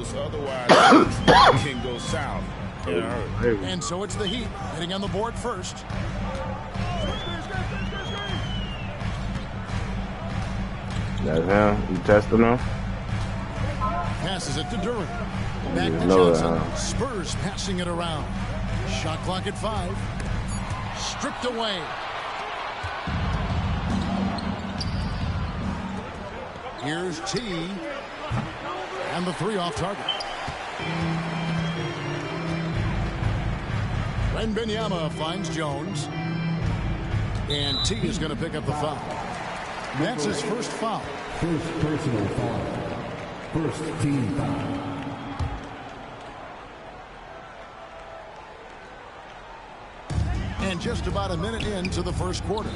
close. Otherwise, things can go south in a hurry. And so it's the Heat hitting on the board first. That's him. You testing him? Passes it to Duren. Back to Johnson. Spurs passing it around. Shot clock at 5. Stripped away. Here's T. And the 3 off target. Wembanyama finds Jones. And T is going to pick up the foul. That's his first foul. First personal foul. First team foul. And just about a minute into the first quarter.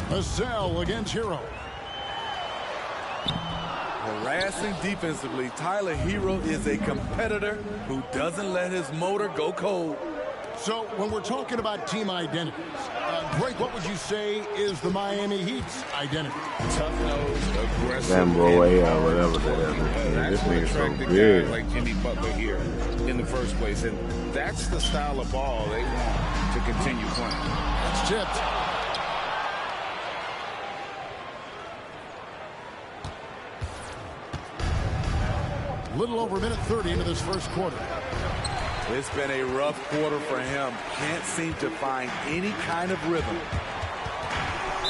Vassell against Hero. Harassing defensively, Tyler Hero is a competitor who doesn't let his motor go cold. So when we're talking about team identities, Greg, what would you say is the Miami Heat's identity? Tough-nosed, aggressive, Lambo way or whatever that is. This nigga's so big. Like Jimmy Butler here in the first place, and that's the style of ball they want to continue playing. That's tipped. Little over a minute 30 into this first quarter. It's been a rough quarter for him. Can't seem to find any kind of rhythm.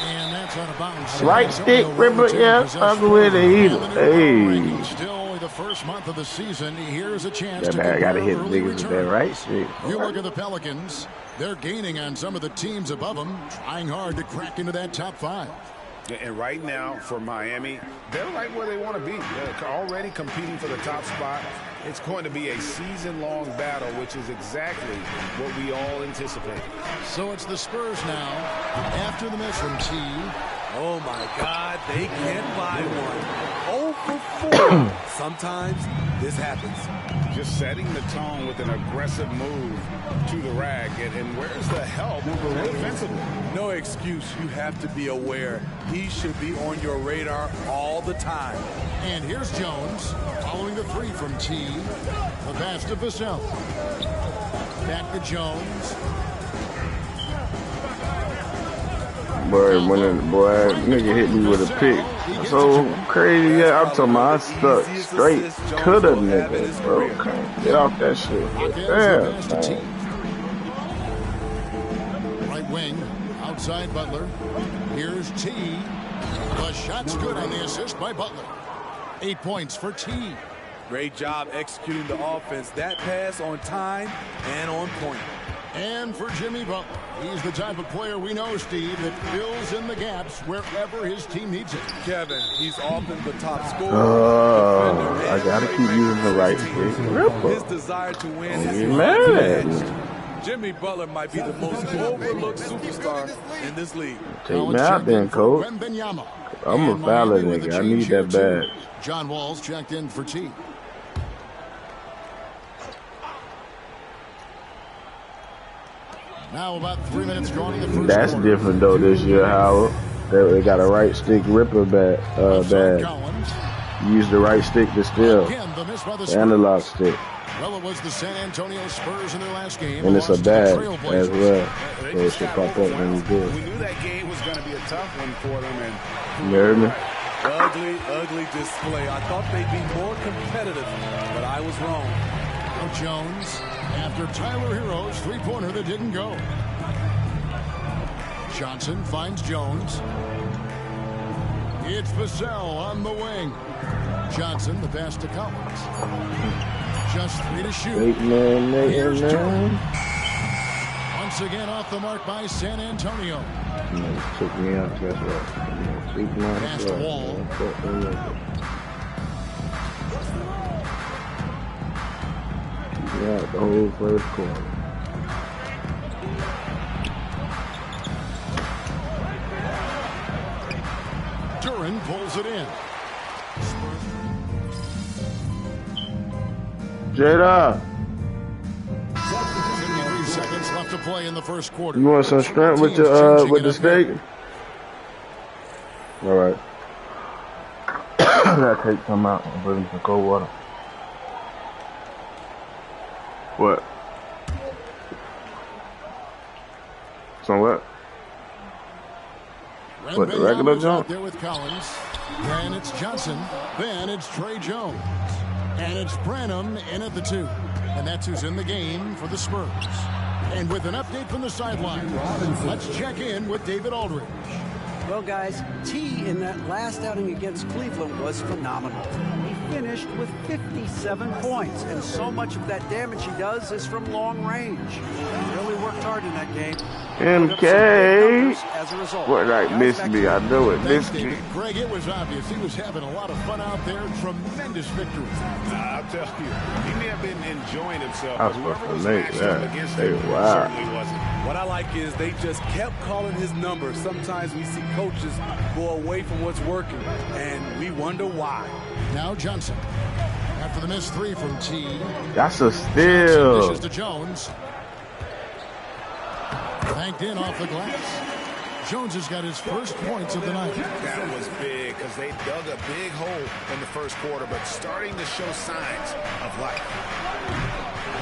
And that's out of bounds. Right stick, Ripper, yeah, I'm with it either. Hey. Still only the first month of the season. Here's a chance That to man gotta hit early niggas with that right stick. You look at the Pelicans. They're gaining on some of the teams above them, trying hard to crack into that top 5. And right now, for Miami, they're right where they want to be. They're already competing for the top spot. It's going to be a season-long battle, which is exactly what we all anticipate. So it's the Spurs now, after the miss from T. Oh, my God, they can't buy one. 0 for 4. Sometimes this happens. Just setting the tone with an aggressive move to the rack. And where's the help defensively? No excuse. You have to be aware. He should be on your radar all the time. And here's Jones following the 3 from T. The pass to Vassell. Back to Jones. Boy, nigga hit me with a pick. So crazy, yeah. I'm talking about I stuck straight to the nigga, bro. Get off that shit. Damn. Right wing, outside Butler. Here's T. The shot's good on the assist by Butler. 8 points for T. Great job executing the offense. That pass on time and on point. And for Jimmy Butler, he's the type of player we know, Steve, that fills in the gaps wherever his team needs it. Kevin, he's often the top scorer. I gotta keep using the right stick. His desire to win is mad. Jimmy Butler might be the most overlooked superstar in this league. Take me out then, coach. I'm a valid nigga. I need that badge. John Wall's checked in for T. Now about 3 minutes gone in the first That's quarter. different though this year, Howard. They got a right stick ripper badge. Use the right stick to steal. The analog stick. Well, it was the San Antonio Spurs in their last game. And it's a badge as well. So it should pop up when you do it. We knew that game was going to be a tough one for them. And you heard me? Ugly, ugly display. I thought they'd be more competitive, but I was wrong. Now Jones, after Tyler Hero's three-pointer that didn't go. Johnson finds Jones. It's Vassell on the wing. Johnson, the pass to Collins. Just 3 to shoot. Here's Duren. Once again off the mark by San Antonio. Took me out. That's right. Pass to Wall. Yeah, the whole first quarter. Duren pulls it in. Jada. 53 seconds left to play in the first quarter. You want some strength with your with the steak? All right. gotta take some out and put them in cold water. What? Some what? What, the regular jump? There with Collins. Then it's Johnson. Then it's Trey Jones. And it's Branham in at the 2. And that's who's in the game for the Spurs. And with an update from the sideline, let's check in with David Aldridge. Well, guys, T in that last outing against Cleveland was phenomenal. He finished with 57 points, and so much of that damage he does is from long range. He really worked hard in that game. MK. As a result, What, like, missed me? I know it. Thanks, Missed me. David. Greg, it was obvious he was having a lot of fun out there. Tremendous victory. I'll tell you, he may have been enjoying himself, I but was whoever was supposed to make matching him that. against Hey, him wow. certainly wasn't. What I like is they just kept calling his number. Sometimes we see coaches go away from what's working, and we wonder why. Now Johnson. After the missed 3 from T. That's a Johnson steal. dishes to Jones. Banked in off the glass. Jones has got his first points of the night. That was big because they dug a big hole in the first quarter, but starting to show signs of life.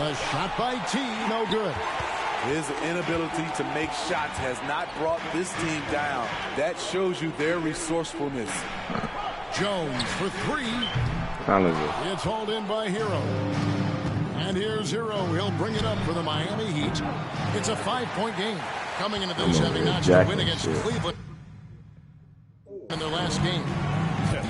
A shot by T, no good. His inability to make shots has not brought this team down. That shows you their resourcefulness. Jones for 3. It's hauled in by Hero. And here's Hero. He'll bring it up for the Miami Heat. It's a 5-point game. Coming into this, having notched a win against Cleveland in their last game.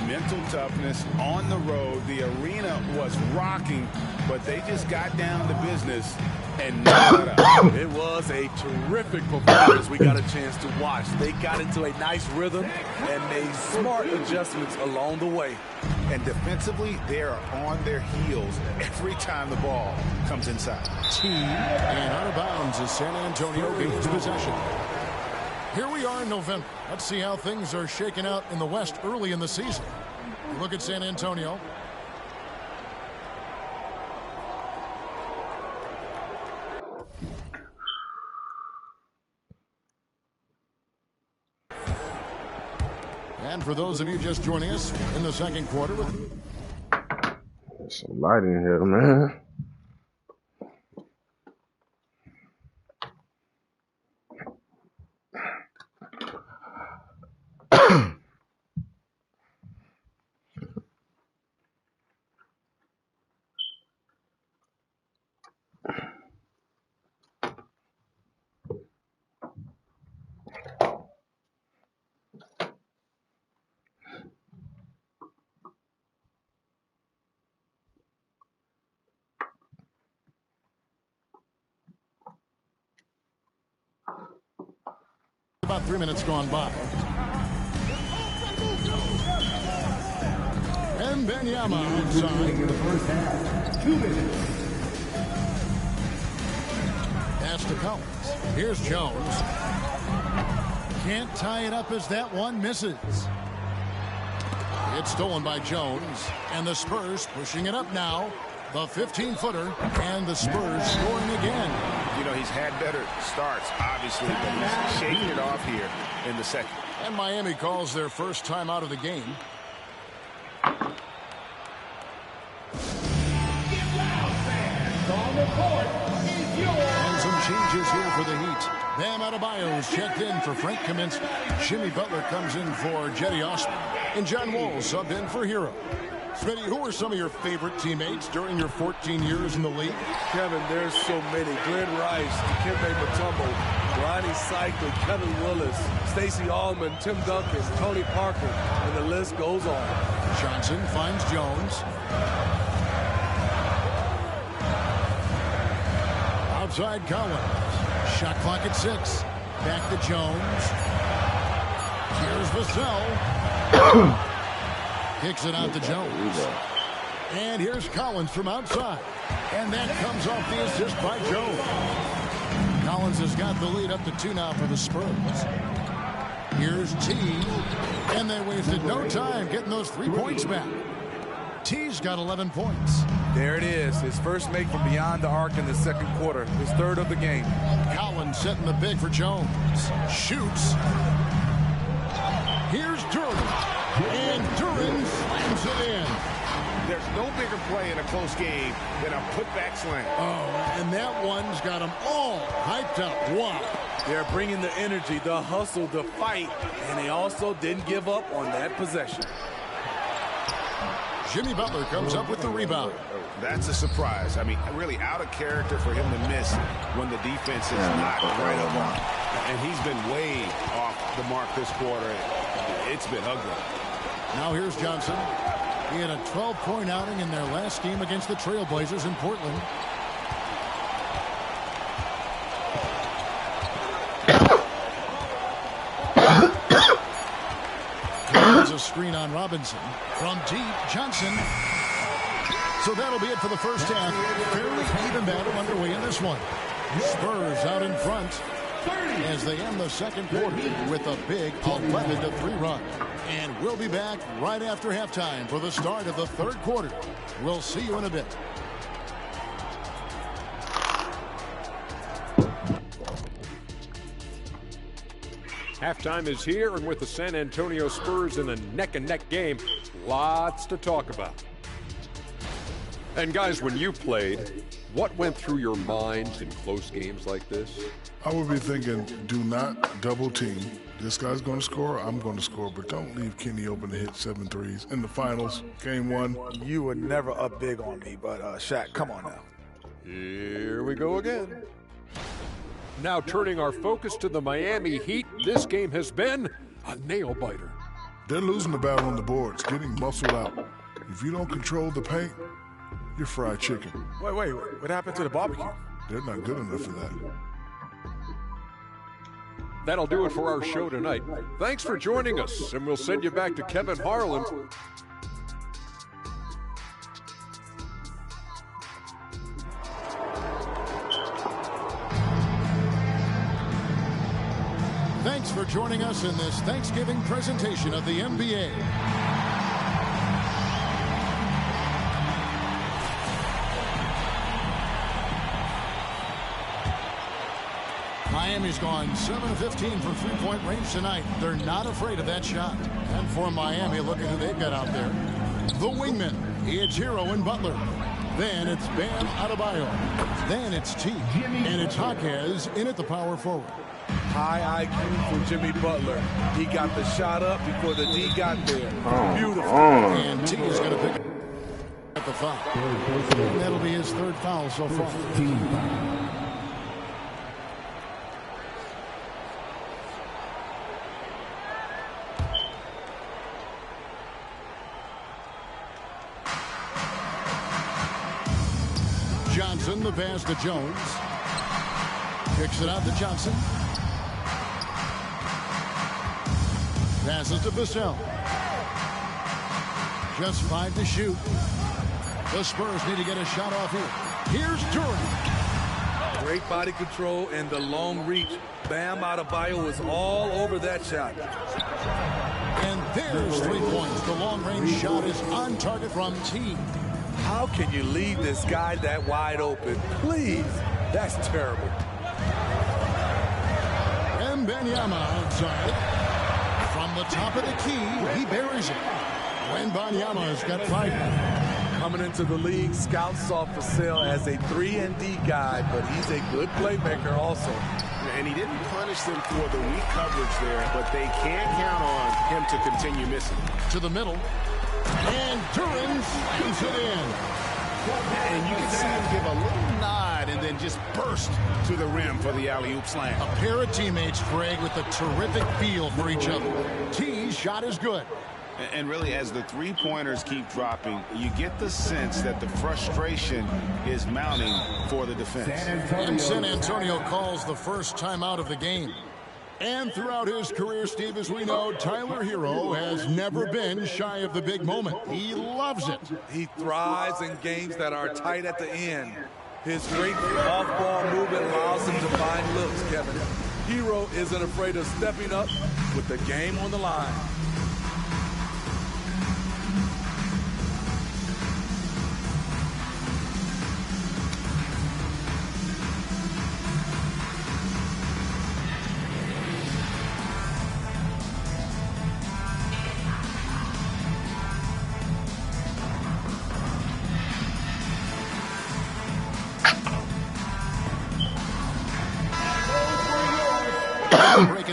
Mental toughness on the road. The arena was rocking, but they just got down to business and knocked it out. It was a terrific performance we got a chance to watch. They got into a nice rhythm and made smart adjustments along the way. And defensively, they are on their heels every time the ball comes inside. T and out of bounds as San Antonio gains possession. Here we are in November. Let's see how things are shaking out in the West early in the season. Look at San Antonio. And for those of you just joining us in the second quarter with There's some light in here, man. about 3 minutes gone by. And Benyama inside. In the first half, 2 minutes. Pass to Collins. Here's Jones. Can't tie it up as that one misses. It's stolen by Jones. And the Spurs pushing it up now. The 15-footer. And the Spurs scoring again. You know, he's had better starts, obviously, but he's shaking it off here in the second. And Miami calls their first time out of the game. And some changes here for the Heat. Bam Adebayo's checked in for Frank Kaminsky. Jimmy Butler comes in for Jetty Osman. And John Wall subbed in for Hero. Smitty, who are some of your favorite teammates during your 14 years in the league? Kevin, there's so many. Glenn Rice, Dikembe Mutombo, Ronnie Cycler, Kevin Willis, Stacey Allman, Tim Duncan, Tony Parker, and the list goes on. Johnson finds Jones. Outside Collins. Shot clock at 6. Back to Jones. Here's Vassell. Kicks it out to Jones. And here's Collins from outside. And that comes off the assist by Jones. Collins has got the lead up to 2 now for the Spurs. Here's T. And they wasted no time getting those 3 points back. T's got 11 points. There it is. His first make from beyond the arc in the second quarter. His third of the game. Collins setting the big for Jones. Shoots. Here's Duran. And Duran slams Lays it in. There's no bigger play in a close game than a putback slam. Oh, and that one's got them all hyped up. Wow. They're bringing the energy, the hustle, the fight, and they also didn't give up on that possession. Jimmy Butler comes up with the rebound. That's a surprise. I mean, really out of character for him to miss when the defense is not right up on. And he's been way off the mark this quarter. It's been ugly. Now here's Johnson. He had a 12-point outing in their last game against the Trailblazers in Portland. There's a screen on Robinson. From deep, Johnson. So that'll be it for the first half. Fairly even battle underway in this one. Spurs out in front as they end the second quarter with a big 11-3 run. And we'll be back right after halftime for the start of the third quarter. We'll see you in a bit. Halftime is here, and with the San Antonio Spurs in a neck-and-neck game, lots to talk about. And guys, when you played, what went through your minds in close games like this? I would be thinking, do not double team. This guy's going to score, I'm going to score, but don't leave Kenny open to hit 7 threes. In the finals, game 1. You were never up big on me, but Shaq, come on now. Here we go again. Now turning our focus to the Miami Heat, this game has been a nail-biter. They're losing the battle on the boards, getting muscled out. If you don't control the paint, you're fried chicken. Wait, what happened to the barbecue? They're not good enough for that. That'll do it for our show tonight. Thanks for joining us, and we'll send you back to Kevin Harlan. Thanks for joining us in this Thanksgiving presentation of the NBA. Miami's gone 7 of 15 from three-point range tonight. They're not afraid of that shot. And for Miami, look at who they've got out there. The wingman, it's Hero and Butler. Then it's Bam Adebayo. Then it's T. And it's Jaquez in at the power forward. High IQ for Jimmy Butler. He got the shot up before the D got there. Beautiful. And T is going to pick at the foul. And that'll be his third foul so far. Johnson, the pass to Jones. Kicks it out to Johnson. Passes to Vassell. Just 5 to shoot. The Spurs need to get a shot off here. Here's Durant. Great body control and the long reach. Bam Adebayo was all over that shot. And there's 3 points. The long-range shot is on target from T. How can you leave this guy that wide open? Please. That's terrible. Wembanyama outside. From the top of the key, he buries it. Wembanyama's got 5. Coming into the league, scouts saw Vassell as a 3-and-D guy, but he's a good playmaker also. And he didn't punish them for the weak coverage there, but they can't count on him to continue missing. To the middle. And Durant slams it in. And you can see him give a little nod and then just burst to the rim for the alley-oop slam. A pair of teammates, Greg, with a terrific feel for each other. T's shot is good. And really, as the three-pointers keep dropping, you get the sense that the frustration is mounting for the defense. And San Antonio calls the first timeout of the game. And throughout his career, Steve, as we know, Tyler Hero has never been shy of the big moment. He loves it. He thrives in games that are tight at the end. His great off-ball movement allows him to find looks, Kevin. Hero isn't afraid of stepping up with the game on the line.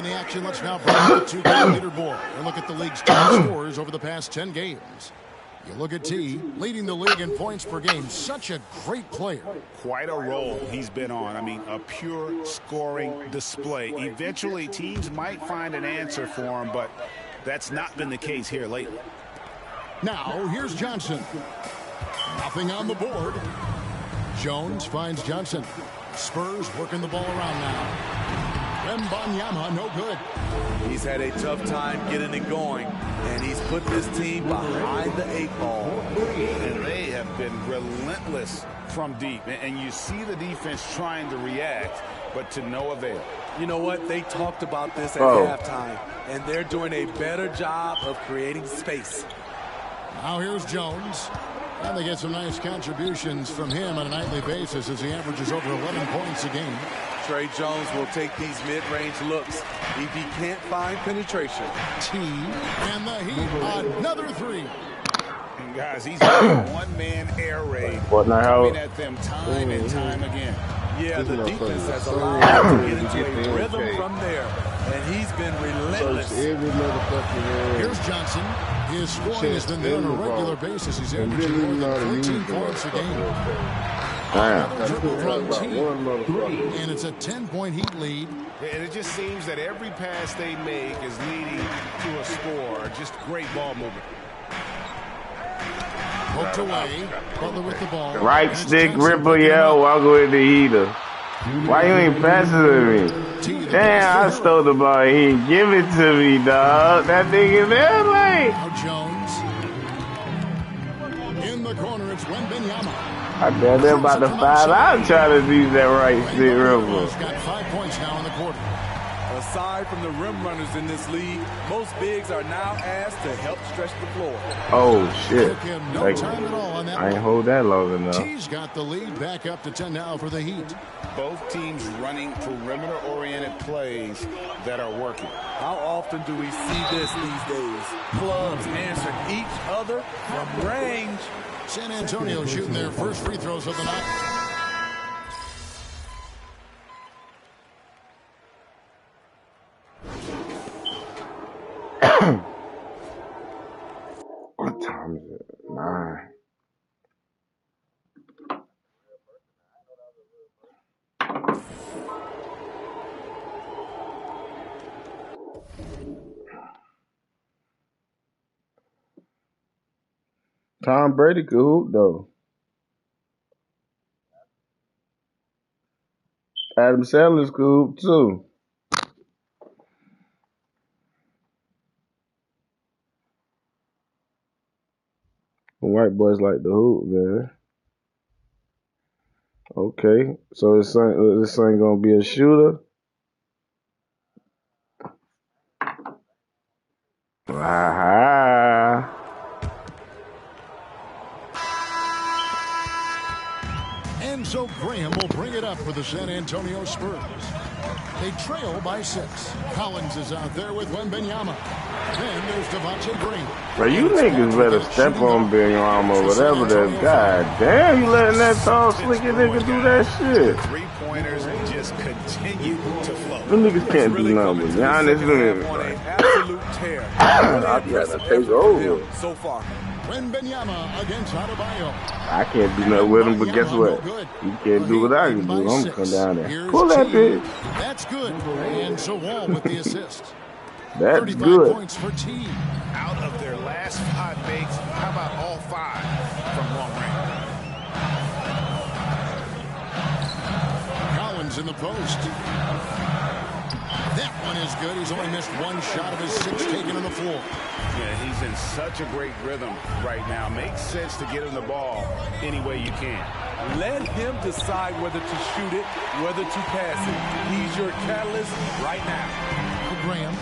in the action. Let's now bring up the two-game leaderboard and look at the league's top scores over the past 10 games. You look at T, leading the league in points per game. Such a great player. Quite a role he's been on. I mean, a pure scoring display. Eventually, teams might find an answer for him, but that's not been the case here lately. Now, here's Johnson. Nothing on the board. Jones finds Johnson. Spurs working the ball around now. Wembanyama, no good. He's had a tough time getting it going, and he's put this team behind the 8 ball. And they have been relentless from deep. And you see the defense trying to react, but to no avail. You know what? They talked about this at halftime, and they're doing a better job of creating space. Now here's Jones. And they get some nice contributions from him on a nightly basis as he averages over 11 points a game. Trey Jones will take these mid-range looks if he can't find penetration. T and the Heat, another three. And guys, he's got a one-man air raid. Coming at them time and time again. Yeah, the defense has allowed him to get into a rhythm from there, and he's been relentless. Here's Johnson. His scoring has been there on a regular basis. He's averaging more than 13 points a game. And it's a 10-point Heat lead. And it just seems that every pass they make is leading to a score. Just great ball movement. Poked away. Butler with the ball. Right stick, Ripper, yo. I'll go with the heater. Why you ain't passing to me? Damn, I stole the ball. He ain't give it to me, dog. That nigga there, like. Now Jones. In the corner, it's Wembanyama. I bet they're about to foul out trying to use that right stick, Ripper. He's got 5 points now in the quarter. Aside from the rim runners in this league, most bigs are now asked to help stretch the floor. Oh, shit. Took him no time at all on that I ain't hold that long enough. T's got the lead back up to 10 now for the Heat. Both teams running perimeter-oriented plays that are working. How often do we see this these days? Clubs answer each other from range. San Antonio shooting their first free throws of the night. What time is it? 9. Tom Brady could hoop, though. Adam Sandler's could hoop, too. White boys like to hoop, man. Okay, so this ain't gonna be a shooter. Aha. And so Graham will bring it up for the San Antonio Spurs. They trail by 6. Collins is out there with Wembanyama. Then there's Devontae Green. Bro, you niggas better step on Wembanyama or whatever that. God damn, you letting that tall, slicky nigga do that shit. 3-pointers just continue to flow. Them niggas can't do nothing with Giannis. Absolute tear. I'll be having to take over. So far. Wembanyama against Adebayo. I can't do nothing with him, but guess what? You can't do what I can do. I'm gonna come down there. Pull that bitch. That's good. And so Wall with the assist. That's 35 good. points for T. Out of their last 5 makes, how about all 5 from long range? Collins in the post. That one is good. He's only missed 1 shot of his 6 taken on the floor. Yeah, he's in such a great rhythm right now. Makes sense to get him the ball any way you can. Let him decide whether to shoot it, whether to pass it. He's your catalyst right now. For Graham,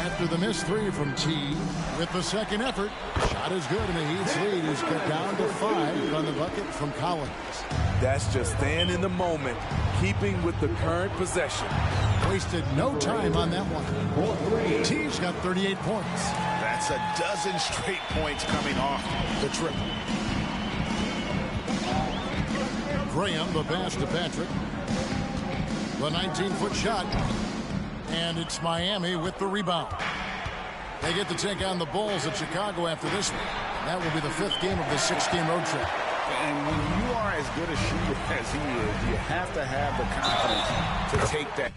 after the missed 3 from T, with the second effort, shot is good, and the Heat's lead is cut down to 5 on the bucket from Collins. That's just staying in the moment, keeping with the current possession. Wasted no time on that one. T's got 38 points. That's a dozen straight points coming off the triple. Graham, the pass to Patrick. The 19-foot shot. And it's Miami with the rebound. They get to take on the Bulls at Chicago after this one. That will be the 5th game of the 6-game road trip. And when you are as good a shooter as he is, you have to have the confidence to take that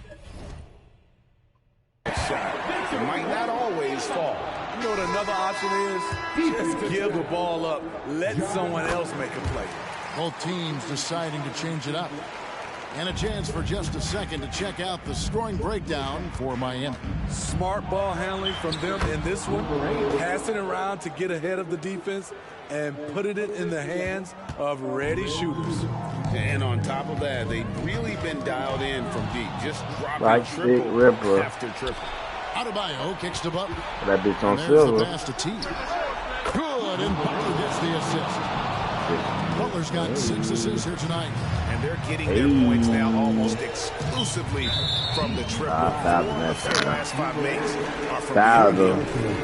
shot. It might not always fall. You know what another option is? Just give the ball up. Let someone else make a play. Both teams deciding to change it up. And a chance for just a second to check out the scoring breakdown for Miami. Smart ball handling from them in this one. Passing around to get ahead of the defense and putting it in the hands of ready shooters. And on top of that, they've really been dialed in from deep. Just dropping Right triple after triple. Adebayo kicks to Butler. That bitch on There's silver. the pass to T. Good, and Butler gets the assist. Butler's got 6 assists here tonight. And they're getting their points now almost exclusively from the triple. Their last 5 makes are from the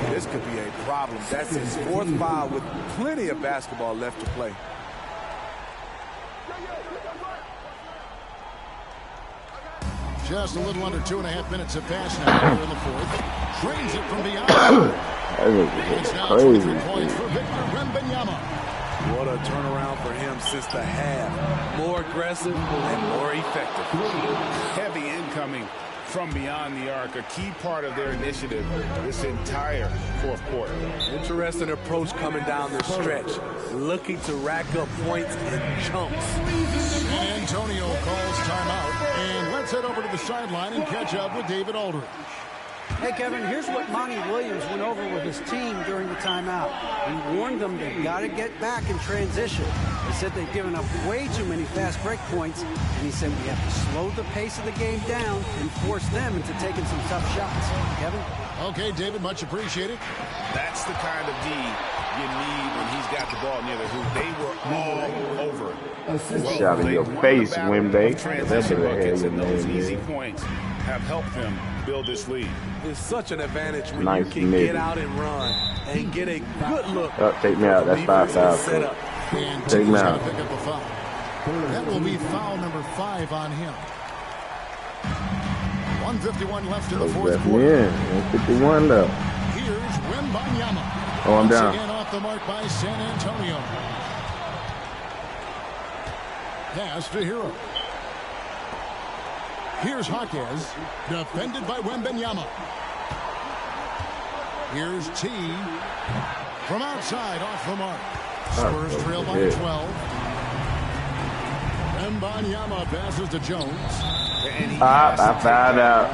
This could be a problem. That's his 4th foul with plenty of basketball left to play. Just a little under 2.5 minutes have passed now here in the 4th. Drains it from beyond. It's now 23 points for Victor Wembanyama. What a turnaround for him since the half. More aggressive and more effective. Heavy incoming from beyond the arc, a key part of their initiative this entire 4th quarter. Interesting approach coming down the stretch, looking to rack up points in chunks. San Antonio calls timeout, and let's head over to the sideline and catch up with David Aldridge. Hey, Kevin, here's what Monty Williams went over with his team during the timeout. He warned them they've got to get back in transition. He said they've given up way too many fast break points, and he said we have to slow the pace of the game down and force them into taking some tough shots. Kevin? Okay, David, much appreciated. That's the kind of D you need when he's got the ball near the hoop. They were all over it. Shot in your face, Wemby. Transition buckets and those easy points have helped them build this lead. It's such an advantage when Nice you can mid. get out and run and get a good look. Oh, take me out. That's 5 fouls. And Take him T's out. gonna pick up a foul. That will be foul number 5 on him. 1:51 left in the 4th Left me quarter. in. 151 left. Here's Wembanyama. Oh, I'm Once down. again off the mark by San Antonio. Pass to Hero. Here's Hawkes, defended by Wembanyama. Here's T. From outside, off the mark. Spurs trail by 12. Wembanyama passes to Jones. I found out.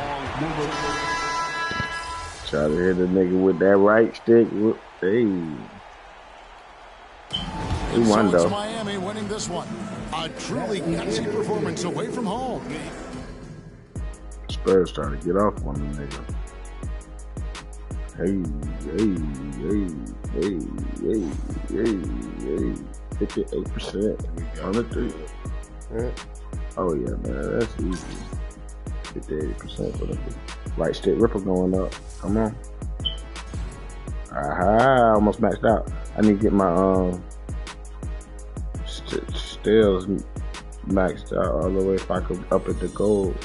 Try to hit the nigga with that right stick. Hey. He won, So it's though. Miami winning this one. A truly gutsy performance away from home. Spurs trying to get off on the nigga. Hey. 58% on the 3. Oh, yeah, man. That's easy. 58% for the right stick ripper going up. Come on. Aha, almost maxed out. I need to get my steals maxed out all the way if I could up at the gold.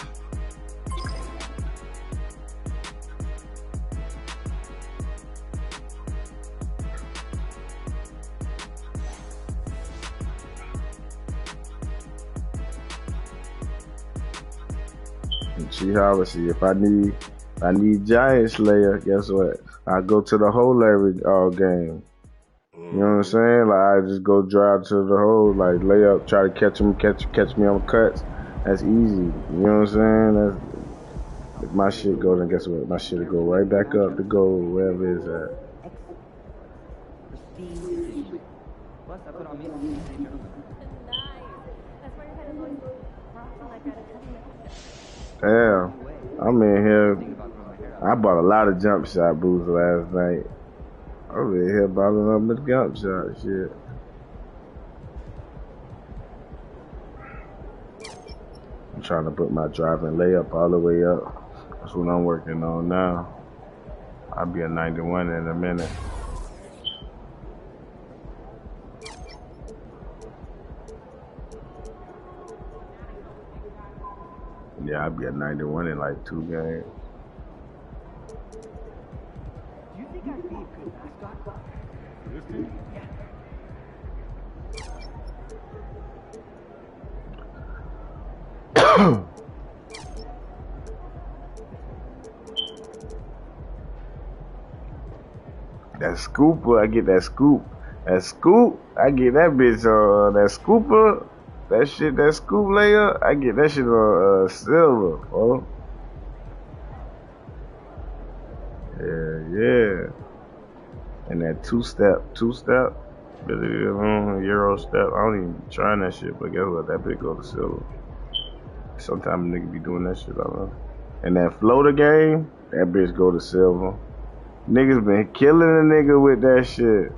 And see how if I need Giant Slayer, guess what? I go to the hole every game. You know what I'm saying? Like I just go drive to the hole, like lay up, try to catch him, catch me on cuts. That's easy. You know what I'm saying? That's if my shit goes, and guess what? My shit'll go right back up to gold, wherever it's at. Damn, I'm in here. I bought a lot of jump shot boots last night. I was in here bottling up with jump shot shit. I'm trying to put my driving layup all the way up. That's what I'm working on now. I'll be a 91 in a minute. Yeah, I'll be a 91 in like 2 games. That scooper, I get that scoop. That scoop, I get that bitch on that scooper. That shit, that scoop layer, I get that shit on silver, bro. Yeah. And that two-step. Euro step. I don't even try that shit, but guess what? That bitch go to silver. Sometimes a nigga be doing that shit, I don't know. And that floater game, that bitch go to silver. Niggas been killing a nigga with that shit.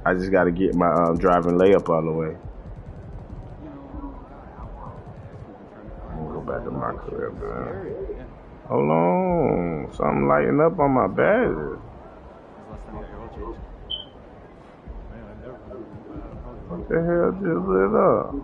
I just gotta get my driving layup all the way. I'm gonna go back to my career, man. Hold on. Something lighting up on my badge. What the hell just lit up?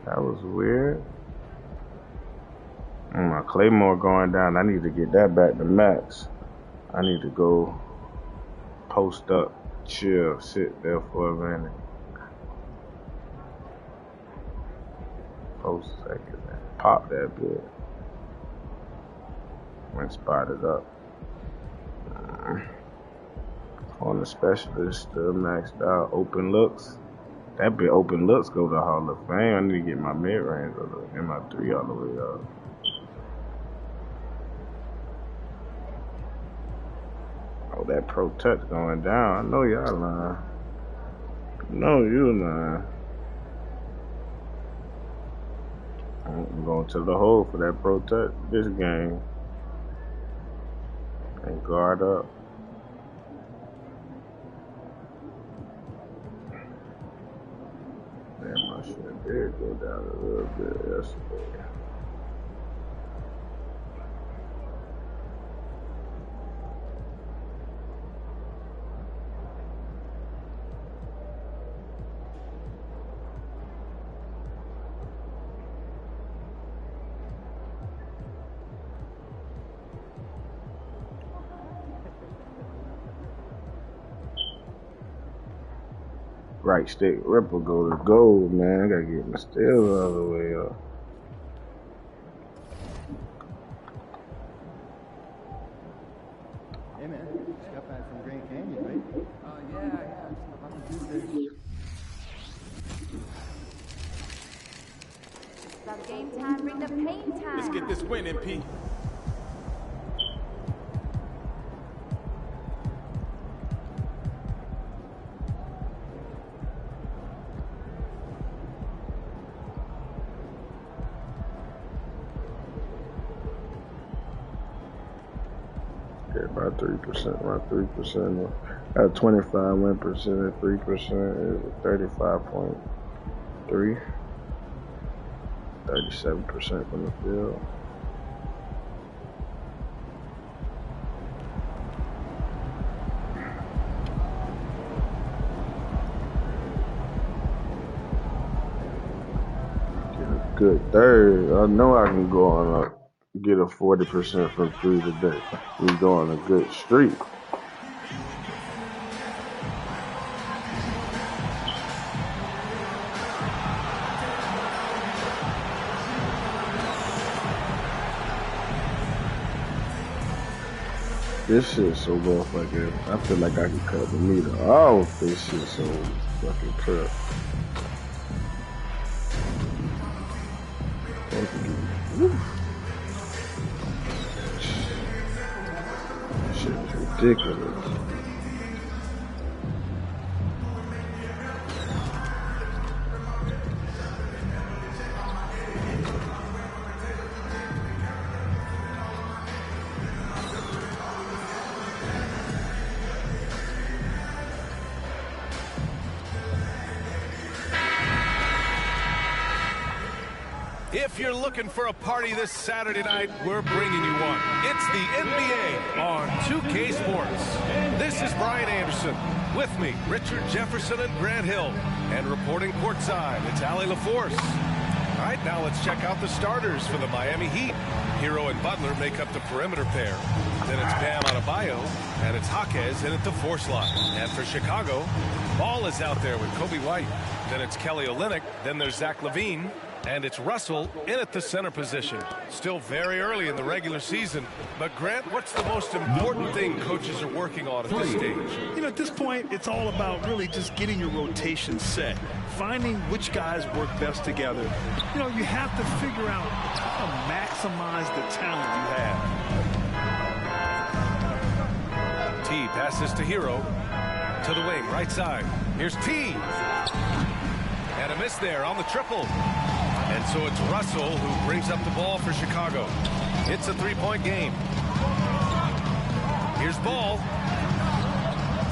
That was weird. My Claymore going down. I need to get that back to max. I need to go post up, chill, sit there for a minute. Post second, man. Pop that bit. When spotted up. On the specialist, still maxed out. Open looks. That bit open looks go to Hall of Fame. I need to get my mid range and my 3 all the way up. Oh, that pro touch going down. I know y'all lying. No, you lying. I'm going to the hole for that pro touch this game. And guard up. Damn, my shit did go down a little bit yesterday. Right stick ripple go to gold, man. I gotta get my steal all the way up. Hey man, just got back from Grand Canyon, right? Yeah. It's game time, bring the pain time. Let's get this win, MP. About 3%, my 3%. I have 25 win percent, 3% is 35.3. 37% from the field. Get a good third. I know I can go on up. Get a 40% from 3 today. We go on a good streak. This shit so motherfucking. I feel like I can cut the meter off. This shit so fucking prep. Ridiculous. If you're looking for a party this Saturday night, we're bringing you one. It's the NBA on 2K Sports. This is Brian Anderson. With me, Richard Jefferson and Grant Hill. And reporting courtside, it's Allie LaForce. All right, now let's check out the starters for the Miami Heat. Hero and Butler make up the perimeter pair. Then it's Bam Adebayo, and it's Jaquez in at the 4 slot. And for Chicago, Ball is out there with Kobe White. Then it's Kelly Olynyk. Then there's Zach LaVine. And it's Russell in at the center position. Still very early in the regular season. But, Grant, what's the most important thing coaches are working on at this stage? You know, at this point, it's all about really just getting your rotation set. Finding which guys work best together. You know, you have to figure out how to maximize the talent you have. T passes to Hero. To the wing, right side. Here's T. And a miss there on the triple. And so it's Russell who brings up the ball for Chicago. It's a 3-point game. Here's Ball.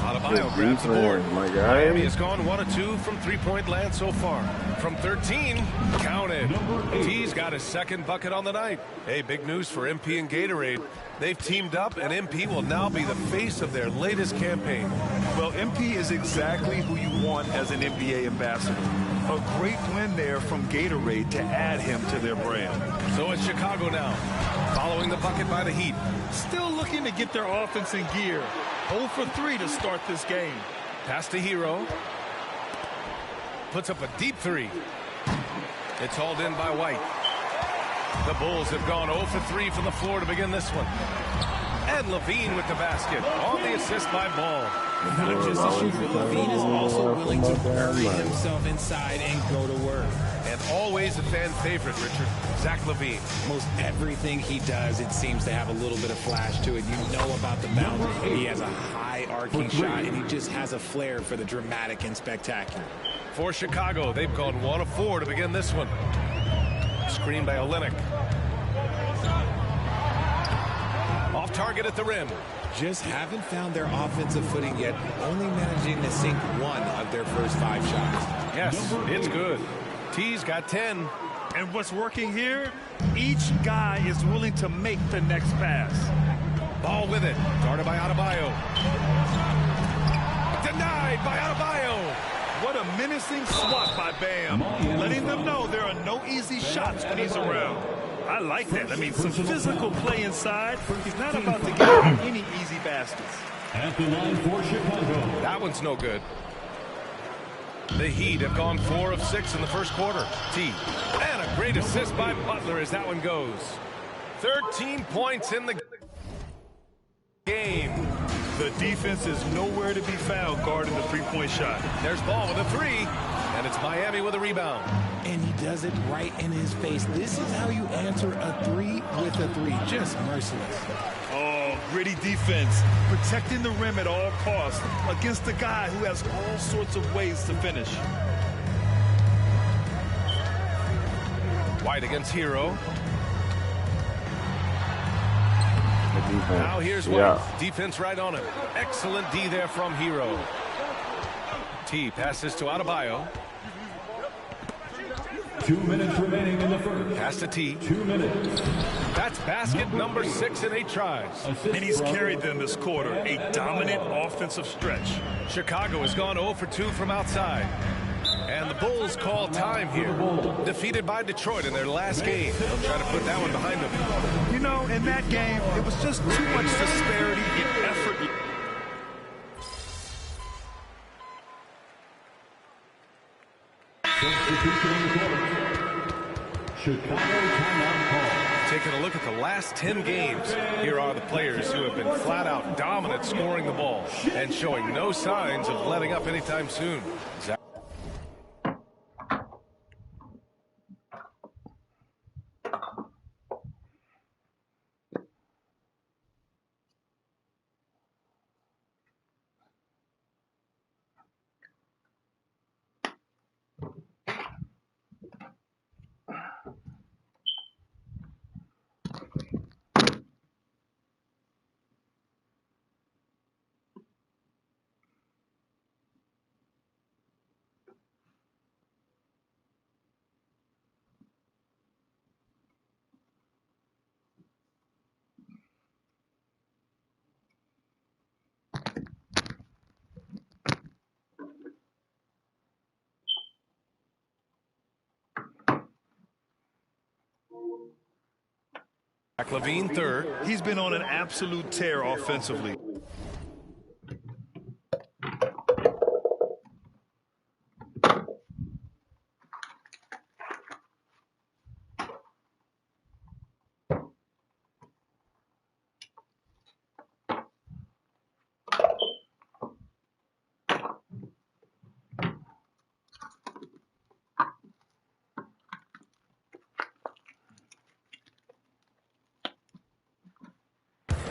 Adebayo grabs the board. Miami has gone 1 of 2 from 3-point land so far. From 13, counted. T's got his second bucket on the night. Hey, big news for MP and Gatorade. They've teamed up, and MP will now be the face of their latest campaign. Well, MP is exactly who you want as an NBA ambassador. A great win there from Gatorade to add him to their brand. So it's Chicago now, following the bucket by the Heat. Still looking to get their offense in gear. 0 for 3 to start this game. Pass to Hero. Puts up a deep 3. It's hauled in by White. The Bulls have gone 0 for 3 from the floor to begin this one. And LaVine with the basket on the assist by Ball. Not just a shooter, LaVine is also willing to bury himself inside and go to work. And always a fan favorite, Richard, Zach LaVine. Most everything he does, it seems to have a little bit of flash to it. You know about the boundary. He has a high arcing shot, and he just has a flair for the dramatic and spectacular. For Chicago, they've gone 1 of 4 to begin this one. Screen by Olynyk. Off target at the rim. Just haven't found their offensive footing yet, only managing to sink 1 of their first 5 shots. Yes, it's good. T's got 10. And what's working here, each guy is willing to make the next pass. Ball with it, guarded by Adebayo. Denied by Adebayo. What a menacing swat by Bam, letting them know there are no easy shots when he's around. I like that. I mean, some physical play inside. He's not about to get any easy baskets. At the line for Chicago. That one's no good. The Heat have gone 4 of 6 in the first quarter. T. And a great assist by Butler as that one goes. 13 points in the game. The defense is nowhere to be found guarding the 3-point shot. There's Ball with a 3. And it's Miami with a rebound. And he does it right in his face. This is how you answer a 3 with a 3. Just merciless. Oh, gritty defense. Protecting the rim at all costs against a guy who has all sorts of ways to finish. White against Hero. Now here's White. Defense right on him. Excellent D there from Hero. T passes to Adebayo. 2 minutes remaining in the first. Pass to T. 2 minutes. That's basket number 6 in 8 tries. And he's carried them this quarter. A dominant offensive stretch. Chicago has gone 0 for 2 from outside. And the Bulls call time here. Defeated by Detroit in their last game. They'll try to put that one behind them. You know, in that game, it was just too much disparity in effort. Chicago timeout call. Taking a look at the last 10 games, here are the players who have been flat out dominant scoring the ball and showing no signs of letting up anytime soon. LaVine third. He's been on an absolute tear offensively.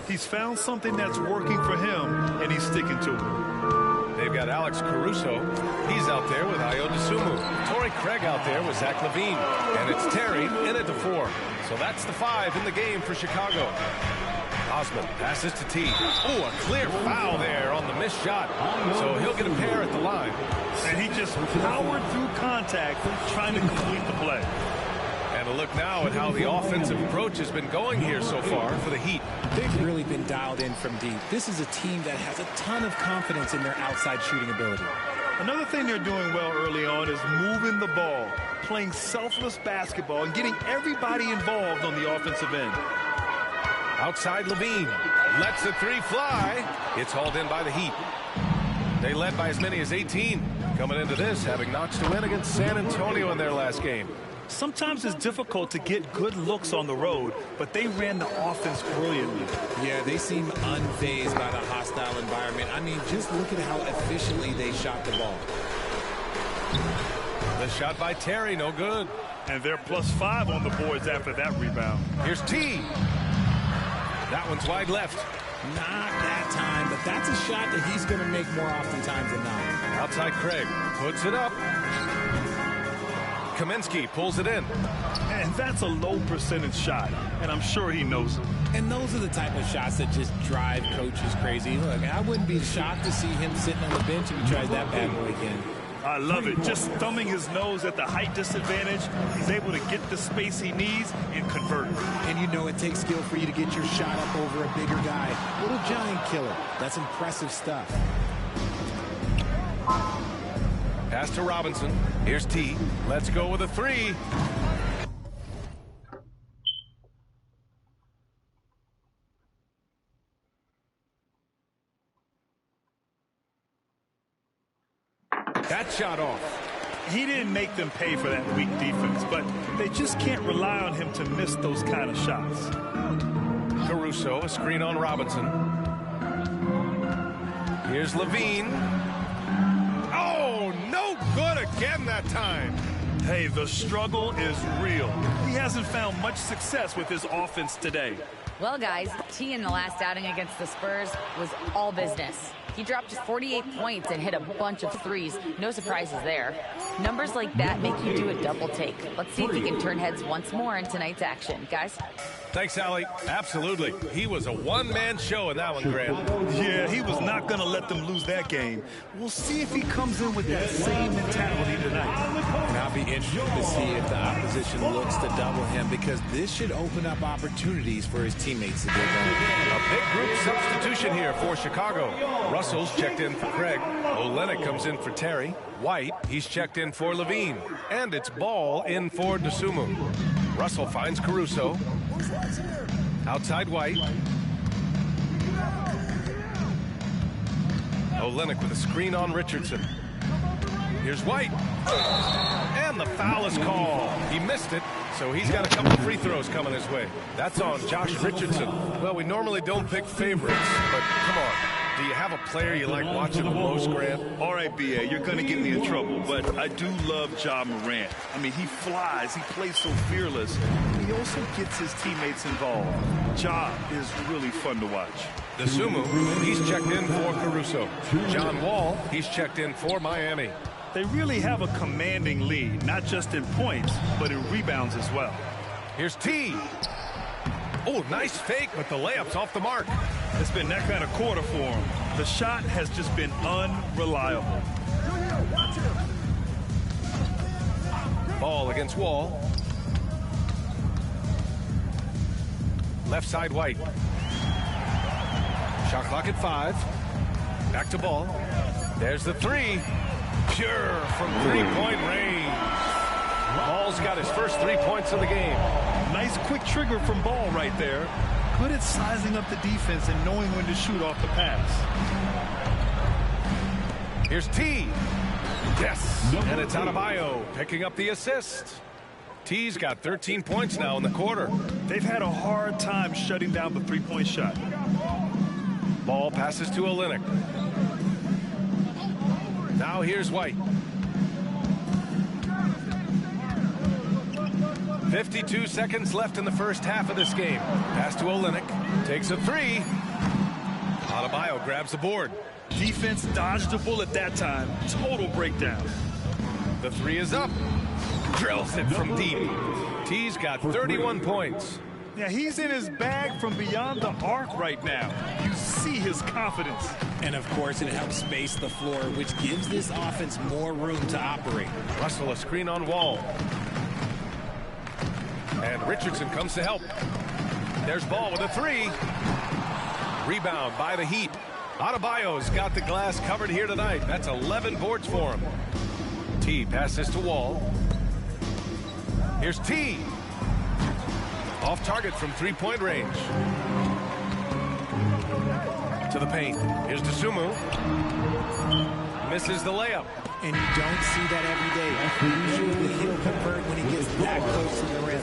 He's found something that's working for him, and he's sticking to it. They've got Alex Caruso. He's out there with Ayo Dosunmu. Torrey Craig out there with Zach LaVine. And it's Terry in at the 4. So that's the 5 in the game for Chicago. Osman passes to T. Oh, a clear foul there on the missed shot. So he'll get a pair at the line. And he just powered through contact trying to complete the play. And a look now at how the offensive approach has been going here so far for the Heat. They've really been dialed in from deep. This is a team that has a ton of confidence in their outside shooting ability. Another thing they're doing well early on is moving the ball, playing selfless basketball, and getting everybody involved on the offensive end. Outside LaVine lets the 3 fly. It's hauled in by the Heat. They led by as many as 18 coming into this, having notched a win against San Antonio in their last game. Sometimes it's difficult to get good looks on the road, but they ran the offense brilliantly. Yeah, they seem unfazed by the hostile environment. I mean, just look at how efficiently they shot the ball. The shot by Terry, no good. And they're +5 on the boards after that rebound. Here's T. That one's wide left. Not that time, but that's a shot that he's going to make more oftentimes than not. Outside Craig puts it up. Kaminsky pulls it in. And that's a low percentage shot, and I'm sure he knows it. And those are the type of shots that just drive coaches crazy. Look, I wouldn't be shocked to see him sitting on the bench if he tries that bad boy again. I love it. Just thumbing his nose at the height disadvantage, he's able to get the space he needs and convert. And you know it takes skill for you to get your shot up over a bigger guy. Little giant killer. That's impressive stuff. Pass to Robinson. Here's T. Let's go with a 3. That shot off. He didn't make them pay for that weak defense, but they just can't rely on him to miss those kind of shots. Caruso, a screen on Robinson. Here's LaVine. Oh, no good again that time. Hey, the struggle is real. He hasn't found much success with his offense today. Well, guys, T in the last outing against the Spurs was all business. He dropped 48 points and hit a bunch of threes. No surprises there. Numbers like that make you do a double take. Let's see if he can turn heads once more in tonight's action. Guys? Thanks, Allie. Absolutely. He was a one-man show in that one, Grant. Yeah, he was not going to let them lose that game. We'll see if he comes in with that same mentality tonight. And I'll be interested to see if the opposition looks to double him, because this should open up opportunities for his teammates to get going. A big group substitution here for Chicago. Russell's checked in for Craig. Olynyk comes in for Terry. White, he's checked in for LaVine. And it's Ball in for Dosunmu. Russell finds Caruso. Outside White. Olynyk with a screen on Richardson. Here's White. And the foul is called. He missed it, so he's got a couple free throws coming his way. That's on Josh Richardson. Well, we normally don't pick favorites, but come on. Do you have a player you like watching the most, Grant? All right, B.A., you're going to get me in trouble, but I do love Ja Morant. I mean, he flies. He plays so fearless. He also gets his teammates involved. Ja is really fun to watch. Dosunmu, he's checked in for Caruso. John Wall, he's checked in for Miami. They really have a commanding lead, not just in points, but in rebounds as well. Here's T. Oh, nice fake, but the layup's off the mark. It's been that kind of quarter for him. The shot has just been unreliable. Ball against Wall. Left side White. Shot clock at 5. Back to Ball. There's the 3. Pure from three-point range. Ball's got his first 3 points of the game. Nice quick trigger from Ball right there. Good at sizing up the defense and knowing when to shoot off the pass. Here's T. Yes, and it's Adebayo picking up the assist. T's got 13 points now in the quarter. They've had a hard time shutting down the three-point shot. Ball passes to Olynyk. Now here's White. 52 seconds left in the first half of this game. Pass to Olynyk. Takes a three. Adebayo grabs the board. Defense dodged a bullet that time. Total breakdown. The three is up. Drills it from deep. T's got 31 points. Yeah, he's in his bag from beyond the arc right now. You see his confidence. And, of course, it helps space the floor, which gives this offense more room to operate. Russell a screen on Wall. And Richardson comes to help. There's Ball with a three. Rebound by the Heat. Adebayo's got the glass covered here tonight. That's 11 boards for him. T passes to Wall. Here's T. Off target from three-point range. To the paint. Here's Dosunmu. Misses the layup. And you don't see that every day. Usually he'll convert when he gets that close to the rim.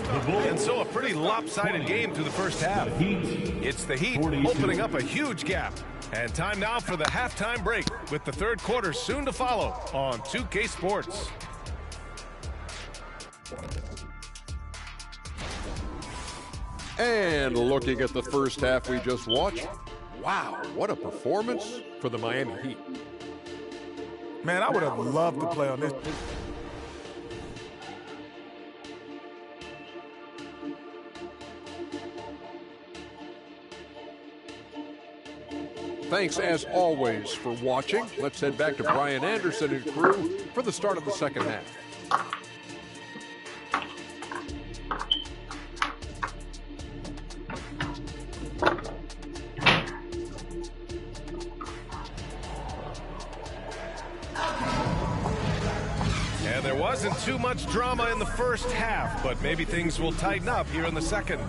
And so a pretty lopsided game through the first half. It's the Heat opening up a huge gap. And time now for the halftime break with the third quarter soon to follow on 2K Sports. And looking at the first half we just watched, wow, what a performance for the Miami Heat. Man, I would have loved to play on this. Thanks, as always, for watching. Let's head back to Brian Anderson and crew for the start of the second half. And there wasn't too much drama in the first half, but maybe things will tighten up here in the second.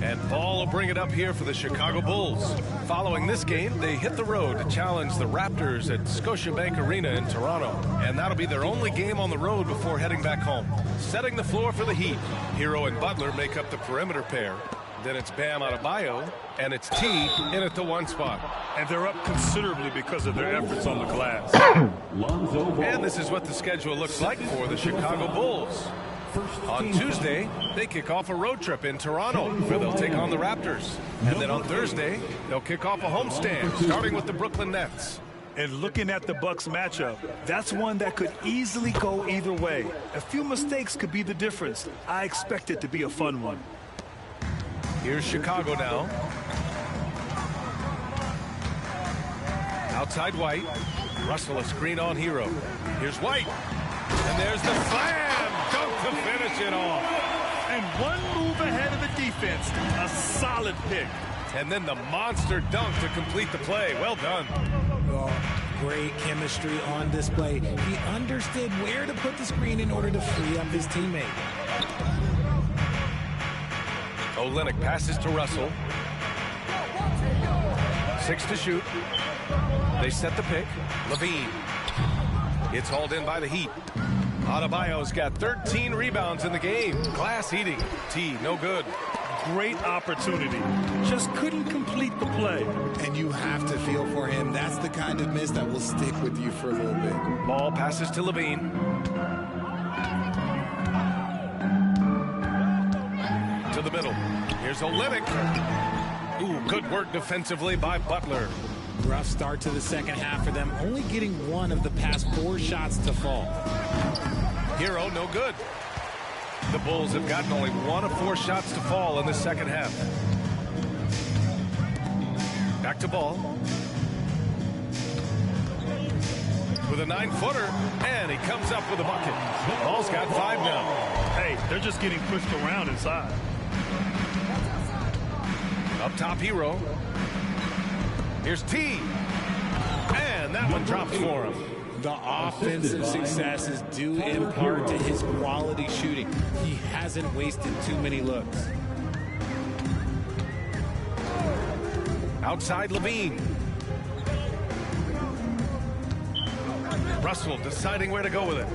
And Ball will bring it up here for the Chicago Bulls. Following this game, they hit the road to challenge the Raptors at Scotiabank Arena in Toronto. And that'll be their only game on the road before heading back home. Setting the floor for the Heat. Hero and Butler make up the perimeter pair. Then it's Bam Adebayo, and it's T in at the one spot. And they're up considerably because of their efforts on the glass. And this is what the schedule looks like for the Chicago Bulls. On Tuesday, they kick off a road trip in Toronto, where they'll take on the Raptors. And then on Thursday, they'll kick off a homestand, starting with the Brooklyn Nets. And looking at the Bucks matchup, that's one that could easily go either way. A few mistakes could be the difference. I expect it to be a fun one. Here's Chicago now. Outside White. Russell a screen on Hero. Here's White. And there's the slam. Dunk to finish it off. And one move ahead of the defense. A solid pick. And then the monster dunk to complete the play. Well done. Oh, great chemistry on display. He understood where to put the screen in order to free up his teammate. Olynyk passes to Russell. 6 to shoot. They set the pick. Levine. It's hauled in by the Heat. Adebayo's got 13 rebounds in the game. Glass eating. T, no good. Great opportunity. Just couldn't complete the play. And you have to feel for him. That's the kind of miss that will stick with you for a little bit. Ball passes to Levine. To the middle. Here's Olynyk. Ooh, good work defensively by Butler. Rough start to the second half for them, only getting one of the past 4 shots to fall. Hero, no good. The Bulls have gotten only 1 of 4 shots to fall in the second half. Back to Ball. With a 9-footer, and he comes up with a bucket. Ball's got 5 now. Hey, they're just getting pushed around inside. Up top, Hero. Here's T. And that one drops for him. The offensive success is due in part to his quality shooting. He hasn't wasted too many looks. Outside Levine. Russell deciding where to go with it.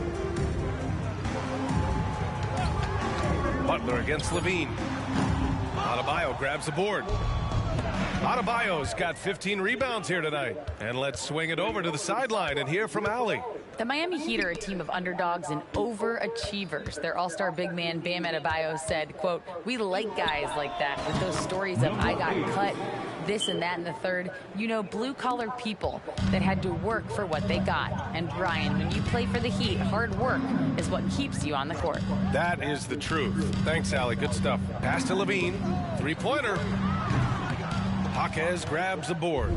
Butler against Levine. Adebayo grabs the board. Adebayo's got 15 rebounds here tonight. And let's swing it over to the sideline and hear from Allie. The Miami Heat are a team of underdogs and overachievers. Their all-star big man, Bam Adebayo, said, quote, "We like guys like that with those stories of I got cut, this and that and the third. You know, blue-collar people that had to work for what they got. And Brian, when you play for the Heat, hard work is what keeps you on the court." That is the truth. Thanks, Allie. Good stuff. Pass to Levine. Three-pointer. Jaquez grabs the board.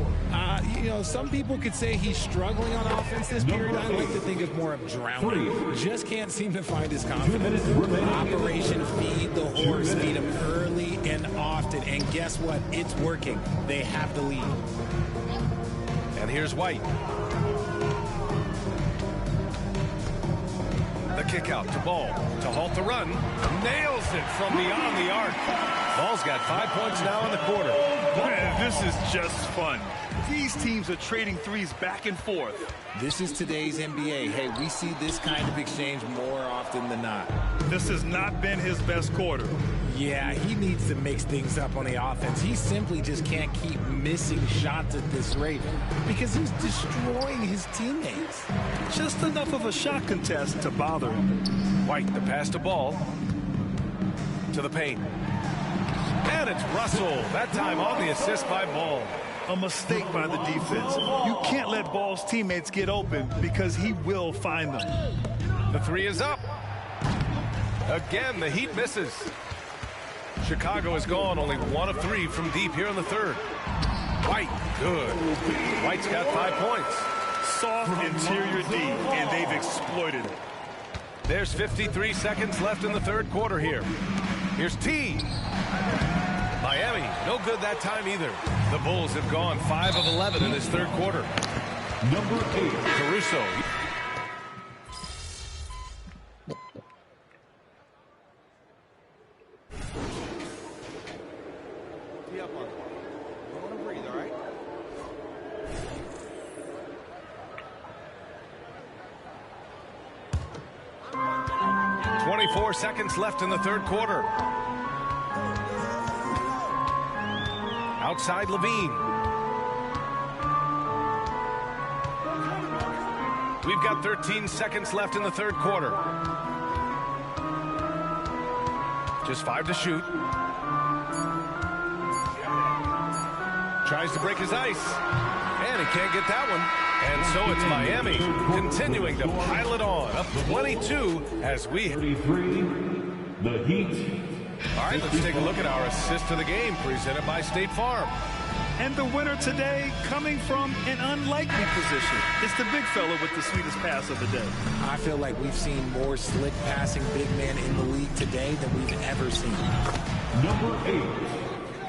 You know, some people could say he's struggling on offense this period. I like to think of more of drowning. Just can't seem to find his confidence. Operation Feed the Horse. Feed him early and often. And guess what? It's working. They have the lead. And here's White. The kick out to Ball to halt the run. Nails it from beyond the arc. Ball's got 5 points now in the quarter. Man, this is just fun. These teams are trading threes back and forth. This is today's NBA. Hey, we see this kind of exchange more often than not. This has not been his best quarter. Yeah, he needs to mix things up on the offense. He simply just can't keep missing shots at this rate because he's destroying his teammates. Just enough of a shot contest to bother him. White, the pass to Ball. To the paint. And it's Russell. That time on the assist by Ball. A mistake by the defense. You can't let Ball's teammates get open because he will find them. The three is up. Again, the Heat misses. Chicago is gone, only 1 of 3 from deep here in the third. White, good. White's got 5 points. Soft interior D, and they've exploited it. There's 53 seconds left in the third quarter here. Here's T. Miami, no good that time either. The Bulls have gone 5 of 11 in this third quarter. Number 8. Caruso. Tee up on it. Don't want to breathe, all right? 24 seconds left in the third quarter. Outside Levine. We've got 13 seconds left in the third quarter. Just 5 to shoot. Tries to break his ice. And he can't get that one. And so it's Miami continuing to pile it on. Up 22 as we... 33, the Heat. All right, let's take a look at our assist to the game presented by State Farm. And the winner today coming from an unlikely position. It's the big fella with the sweetest pass of the day. I feel like we've seen more slick passing big men in the league today than we've ever seen. Number 8.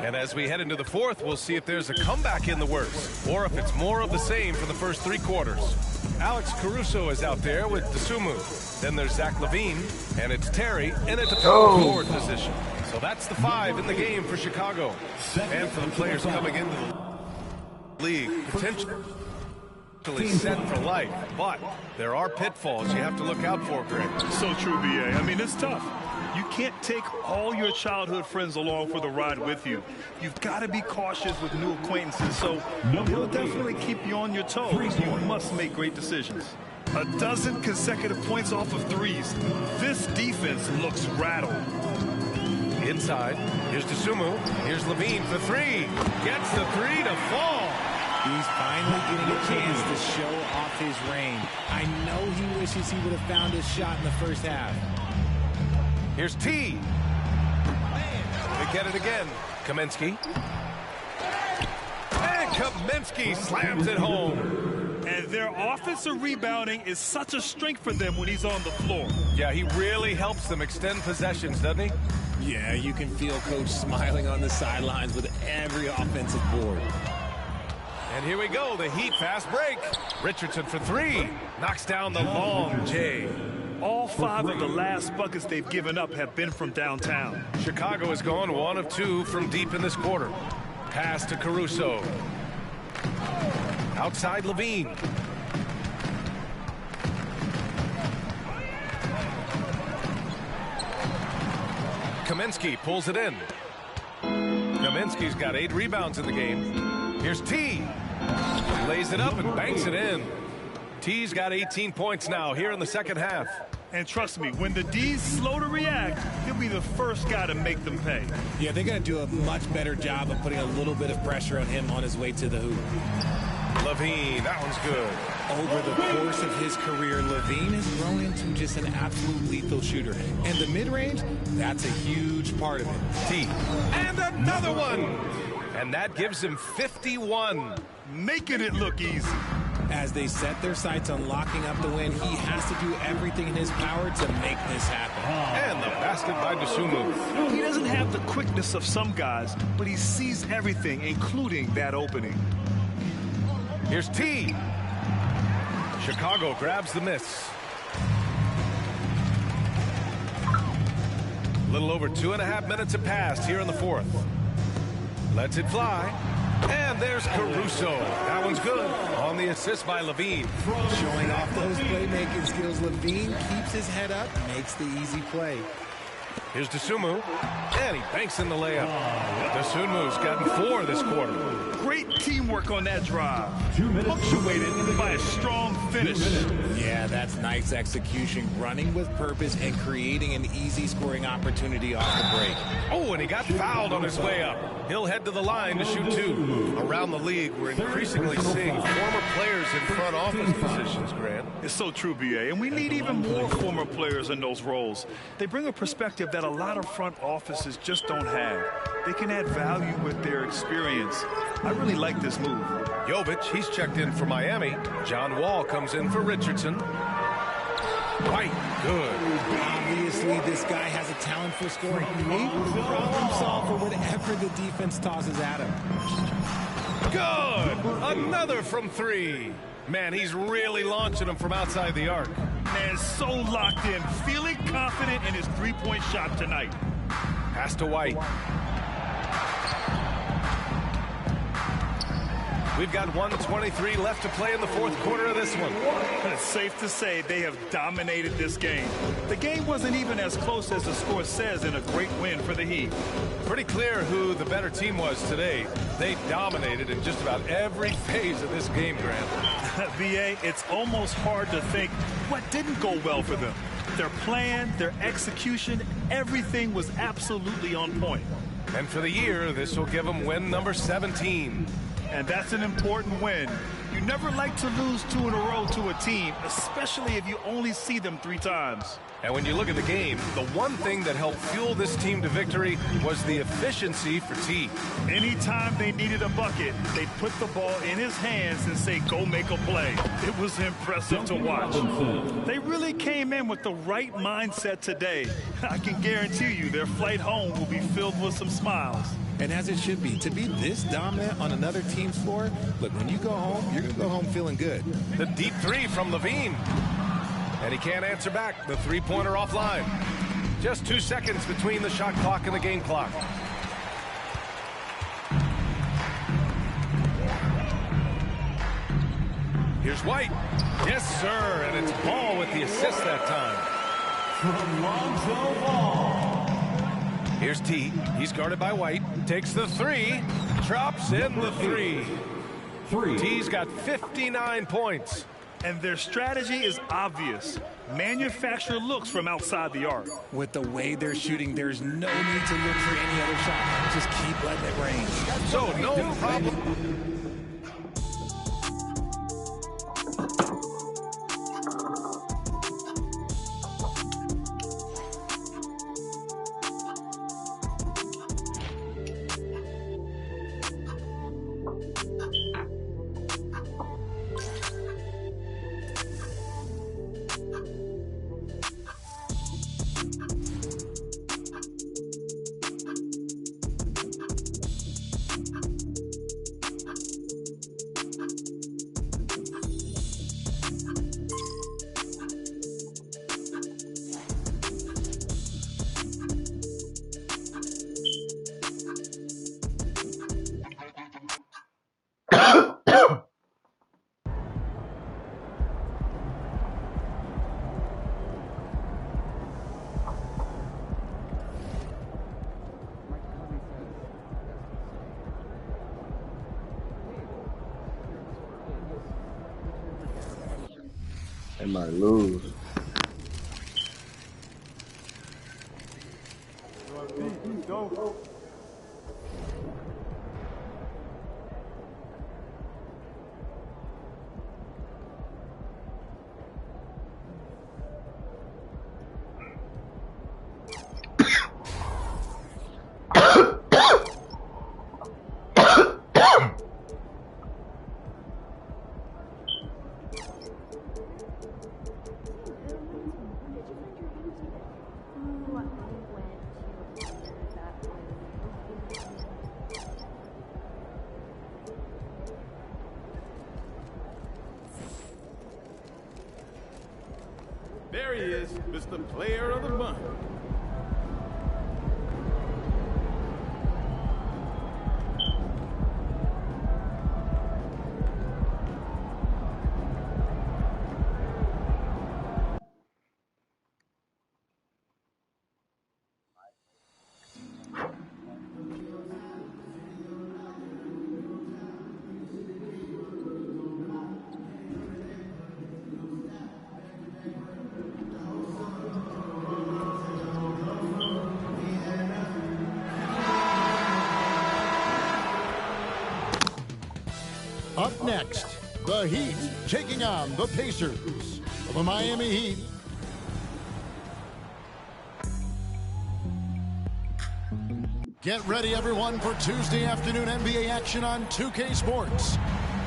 And as we head into the fourth, we'll see if there's a comeback in the works or if it's more of the same for the first 3 quarters. Alex Caruso is out there with DeSumo. Then there's Zach LaVine, and it's Terry, and it's a power forward position. So that's the 5 in the game for Chicago. And for the players coming into the league, potentially set for life. But there are pitfalls you have to look out for, Greg. So true, B.A. I mean, it's tough. You can't take all your childhood friends along for the ride with you. You've got to be cautious with new acquaintances, so they'll definitely keep you on your toes. You must make great decisions. 12 consecutive points off of threes. This defense looks rattled. Inside, here's DeSumo. Here's Levine for 3. Gets the 3 to fall. He's finally getting a chance to show off his range. I know he wishes he would have found his shot in the first half. Here's T. They get it again. Kaminsky. And Kaminsky slams it home. And their offensive rebounding is such a strength for them when he's on the floor. Yeah, he really helps them extend possessions, doesn't he? Yeah, you can feel Coach smiling on the sidelines with every offensive board. And here we go, the Heat fast break. Richardson for three. Knocks down the long J. All 5 of the last buckets they've given up have been from downtown. Chicago has gone 1 of 2 from deep in this quarter. Pass to Caruso. Outside Levine. Kaminsky pulls it in. Kaminsky's got 8 rebounds in the game. Here's T. Lays it up and banks it in. T's got 18 points now here in the second half. And trust me, when the D's slow to react, he'll be the first guy to make them pay. Yeah, they're going to do a much better job of putting a little bit of pressure on him on his way to the hoop. Levine, that one's good. Over the course of his career, Levine has grown into just an absolute lethal shooter. And the mid-range, that's a huge part of it. T. And another one! And that gives him 51. Making it look easy. As they set their sights on locking up the win, he has to do everything in his power to make this happen. And the basket by Dosunmu. He doesn't have the quickness of some guys, but he sees everything, including that opening. Here's T. Chicago grabs the miss. A little over 2.5 minutes have passed here in the fourth. Lets it fly. And there's Caruso. That one's good. On the assist by Levine. Showing off those playmaking skills, Levine keeps his head up, makes the easy play. Here's Dosunmu. And he banks in the layup. Dosunmu's gotten 4 this quarter. Great teamwork on that drive. Punctuated by a strong finish. Yeah, that's nice execution. Running with purpose and creating an easy scoring opportunity off the break. Oh, and he got fouled on his way up. He'll head to the line to shoot 2. Around the league, we're increasingly seeing former players in front office positions, Grant. It's so true, B.A., and we need even more former players in those roles. They bring a perspective that a lot of front offices just don't have. They can add value with their experience. I really like this move. Jovic, he's checked in for Miami. John Wall comes in for Richardson. White, good. Obviously, this guy has a talent for scoring. Able to problem solve for whatever the defense tosses at him. Good! Another from 3. Man, he's really launching them from outside the arc. Man, so locked in, feeling confident in his three-point shot tonight. Pass to White. We've got 1:23 left to play in the fourth quarter of this one. It's safe to say they have dominated this game. The game wasn't even as close as the score says in a great win for the Heat. Pretty clear who the better team was today. They dominated in just about every phase of this game, Grant. B.A., it's almost hard to think what didn't go well for them. Their plan, their execution, everything was absolutely on point. And for the year, this will give them win number 17. And that's an important win. You never like to lose 2 in a row to a team, especially if you only see them 3 times. And when you look at the game, the one thing that helped fuel this team to victory was the efficiency for T. Anytime they needed a bucket, they'd put the ball in his hands and say, go make a play. It was impressive to watch. They really came in with the right mindset today. I can guarantee you their flight home will be filled with some smiles. And as it should be, to be this dominant on another team's floor, look, when you go home, you're going to go home feeling good. The deep 3 from Levine. And he can't answer back. The three-pointer offline. Just 2 seconds between the shot clock and the game clock. Here's White. Yes, sir. And it's Ball with the assist that time. From Lonzo Ball. Here's T. He's guarded by White. Takes the 3. Drops in the 3. T's got 59 points. And their strategy is obvious. Manufacture looks from outside the arc. With the way they're shooting, there's no need to look for any other shot. Just keep letting it rain. So, no problem. might lose. Go. There he is, Mr. Player of the Month. Up next, the Heat taking on the Pacers of the Miami Heat. Get ready, everyone, for Tuesday afternoon NBA action on 2K Sports.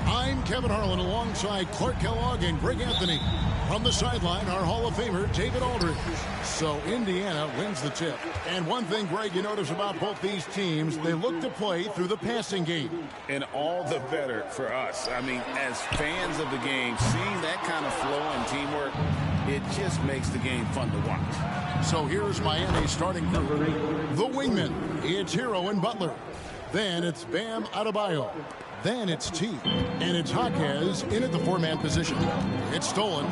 I'm Kevin Harlan alongside Clark Kellogg and Greg Anthony. From the sideline, our Hall of Famer, David Aldridge. So Indiana wins the tip. And one thing, Greg, you notice about both these teams, they look to play through the passing game. And all the better for us. I mean, as fans of the game, seeing that kind of flow and teamwork, it just makes the game fun to watch. So here's Miami starting group. The wingmen, it's Hero and Butler. Then it's Bam Adebayo. Then it's T. And it's Jaquez in at the four-man position. It's stolen.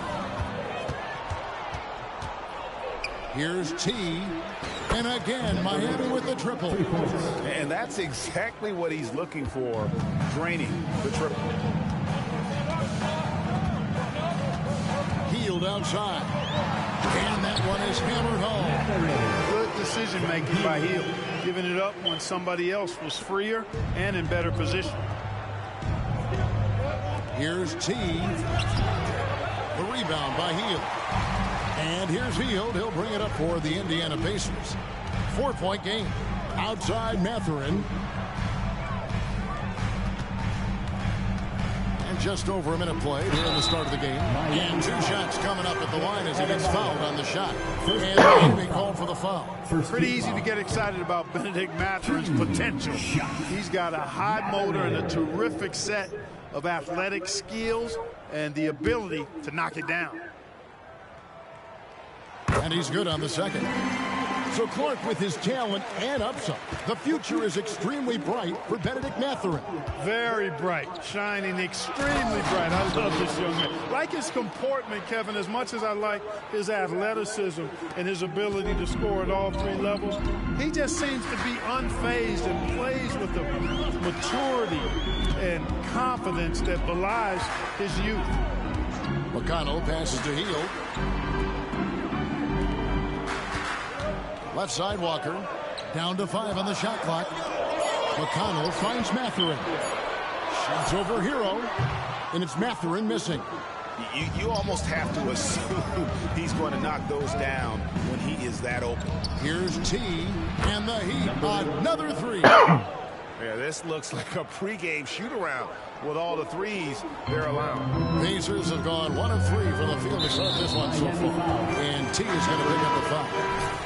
Here's T. And again, Miami with the triple. And that's exactly what he's looking for, draining the triple. Healed outside. And that one is hammered home. Good decision making by Hield, giving it up when somebody else was freer and in better position. Here's T. The rebound by Hield. And here's Hield. He'll bring it up for the Indiana Pacers. 4-point game. Outside Mathurin. And just over a minute played here in the start of the game. And two shots coming up at the line as he gets fouled on the shot. And Miami called for the foul. Pretty easy to get excited about Benedict Mathurin's potential. He's got a high motor and a terrific set of athletic skills and the ability to knock it down. And he's good on the second. So Clark, with his talent and upside, the future is extremely bright for Benedict Mathurin. Very bright, shining extremely bright. I love this young man. Like his comportment, Kevin, as much as I like his athleticism and his ability to score at all three levels, he just seems to be unfazed and plays with the maturity and confidence that belies his youth. McConnell passes to Hield. Left side Walker. Down to 5 on the shot clock. McConnell finds Mathurin. Shoots over Hero. And it's Mathurin missing. You almost have to assume he's going to knock those down when he is that open. Here's T. And the Heat. Another three. Yeah, this looks like a pregame shoot-around with all the threes they're allowing. Pacers have gone 1 of 3 from the field to start this one so far. And T is going to pick up the foul.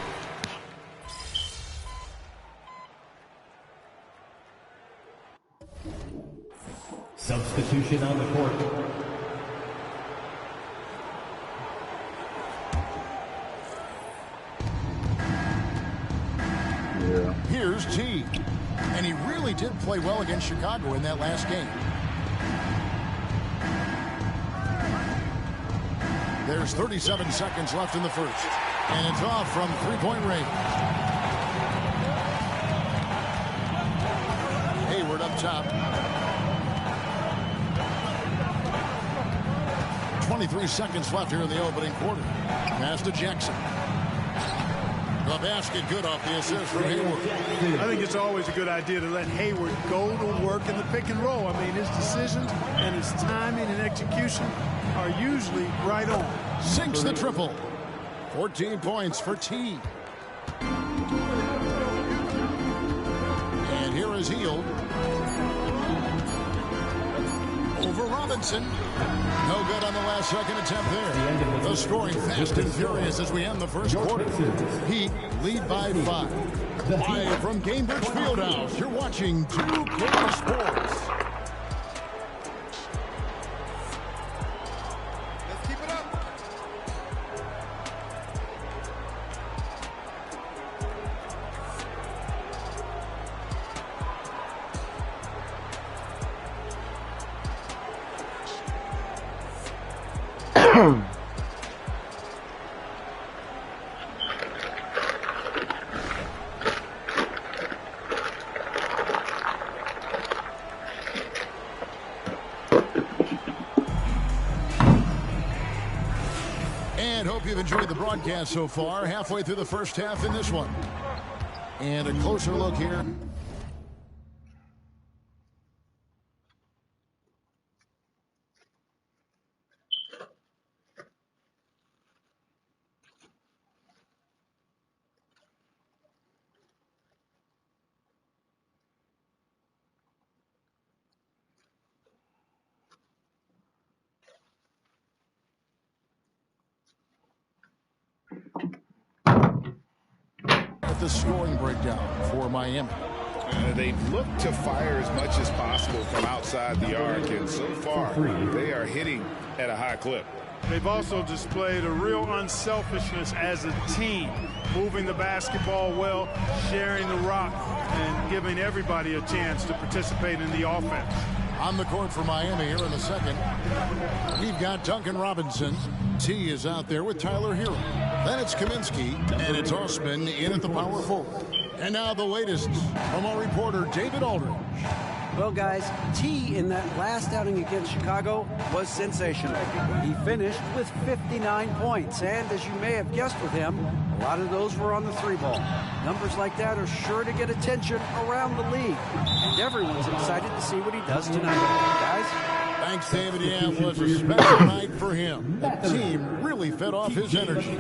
Substitution on the court. Yeah. Here's T. And he really did play well against Chicago in that last game. There's 37 seconds left in the first. And it's off from three-point range. Hayward up top. 23 seconds left here in the opening quarter. Pass to Jackson. The basket good off the assist from Hayward. I think it's always a good idea to let Hayward go to work in the pick and roll. I mean, his decisions and his timing and execution are usually right on. Sinks the triple. 14 points for T. And here is Hield. Over Robinson. No good on the last second attempt there. The scoring fast and furious as we end the first quarter. Heat lead by 5. Live from Gainbridge Fieldhouse, you're watching 2K Sports. Let's keep it up. And hope you've enjoyed the broadcast so far. Halfway through the first half in this one. And a closer look here. The scoring breakdown for Miami. They've looked to fire as much as possible from outside the arc, and so far they are hitting at a high clip. They've also displayed a real unselfishness as a team, moving the basketball well, sharing the rock, and giving everybody a chance to participate in the offense. On the court for Miami here in the second, we've got Duncan Robinson. T is out there with Tyler Hero. Then it's Kaminsky, and it's Osman in at the power forward. And now the latest from our reporter, David Aldridge. Well, guys, T in that last outing against Chicago was sensational. He finished with 59 points, and as you may have guessed with him, a lot of those were on the 3-ball. Numbers like that are sure to get attention around the league, and everyone's excited to see what he does tonight. Guys? Thanks, David. Yeah, it was a special night for him. The team really fed off his energy.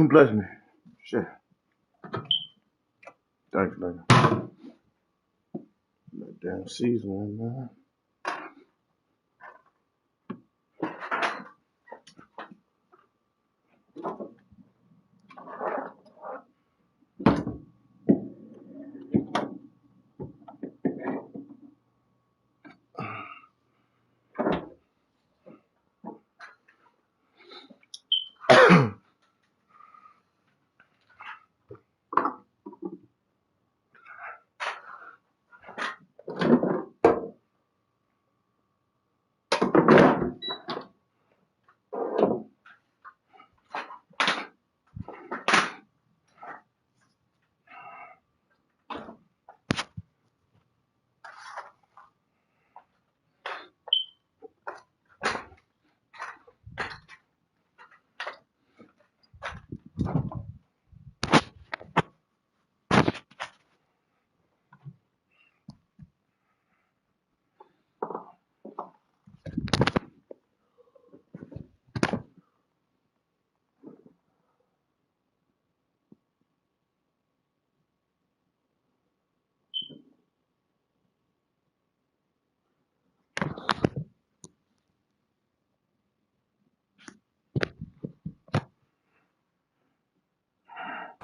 Bless me. Shit. Thanks, man. Damn season, man.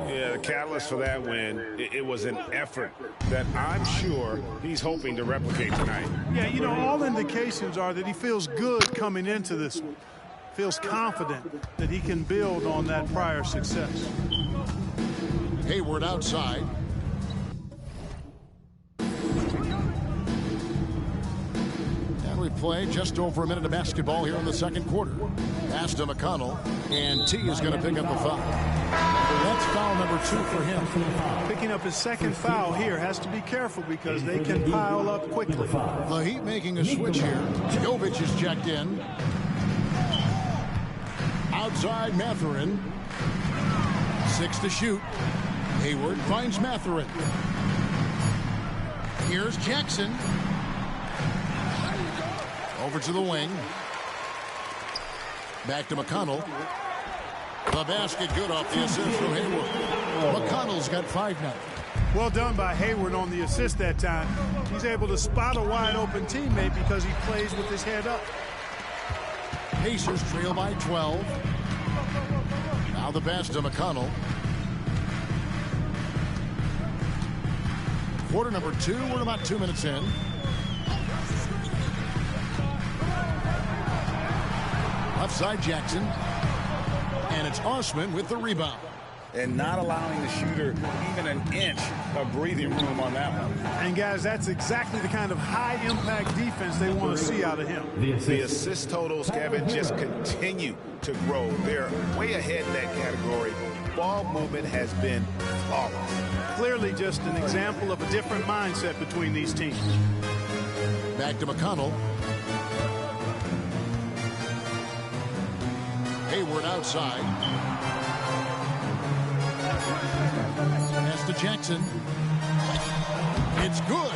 Yeah, the catalyst for that win, it was an effort that I'm sure he's hoping to replicate tonight. Yeah, you know, all indications are that he feels good coming into this one. Feels confident that he can build on that prior success. Hayward outside. And we play just over a minute of basketball here in the second quarter. Pass to McConnell, and T is going to pick up the foul. That's foul number 2 for him. Picking up his second foul here, has to be careful because they can pile up quickly. The Heat making a switch here. Jovic is checked in. Outside Mathurin. 6 to shoot. Hayward finds Mathurin. Here's Jackson. Over to the wing. Back to McConnell. The basket good off the assist from Hayward. McConnell's got 5 now. Well done by Hayward on the assist that time. He's able to spot a wide open teammate because he plays with his head up. Pacers trail by 12. Now the pass to McConnell. Quarter number 2. We're about 2 minutes in. Left side Jackson. And it's Osman with the rebound. And not allowing the shooter even an inch of breathing room on that one. And guys, that's exactly the kind of high-impact defense they want to see out of him. The assist totals, Kevin, just continue to grow. They're way ahead in that category. Ball movement has been flawless. Clearly just an example of a different mindset between these teams. Back to McConnell. Hayward outside. Pass to Jackson. It's good.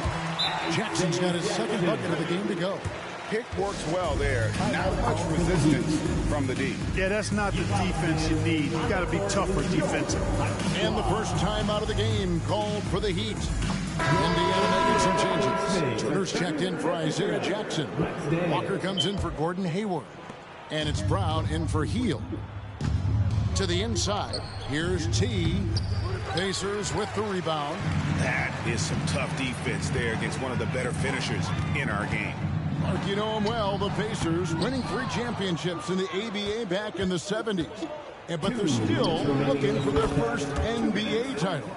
Jackson's got his second bucket of the game to go. Pick works well there. Not much resistance from the D. Yeah, that's not the defense you need. You got to be tougher defensively. And the first time out of the game called for the Heat. Indiana making some changes. Turner's checked in for Isaiah Jackson. Walker comes in for Gordon Hayward. And it's Brown in for Heel. To the inside. Here's T. Pacers with the rebound. That is some tough defense there against one of the better finishers in our game. Mark, you know him well. The Pacers winning 3 championships in the ABA back in the 70s. But they're still looking for their first NBA title.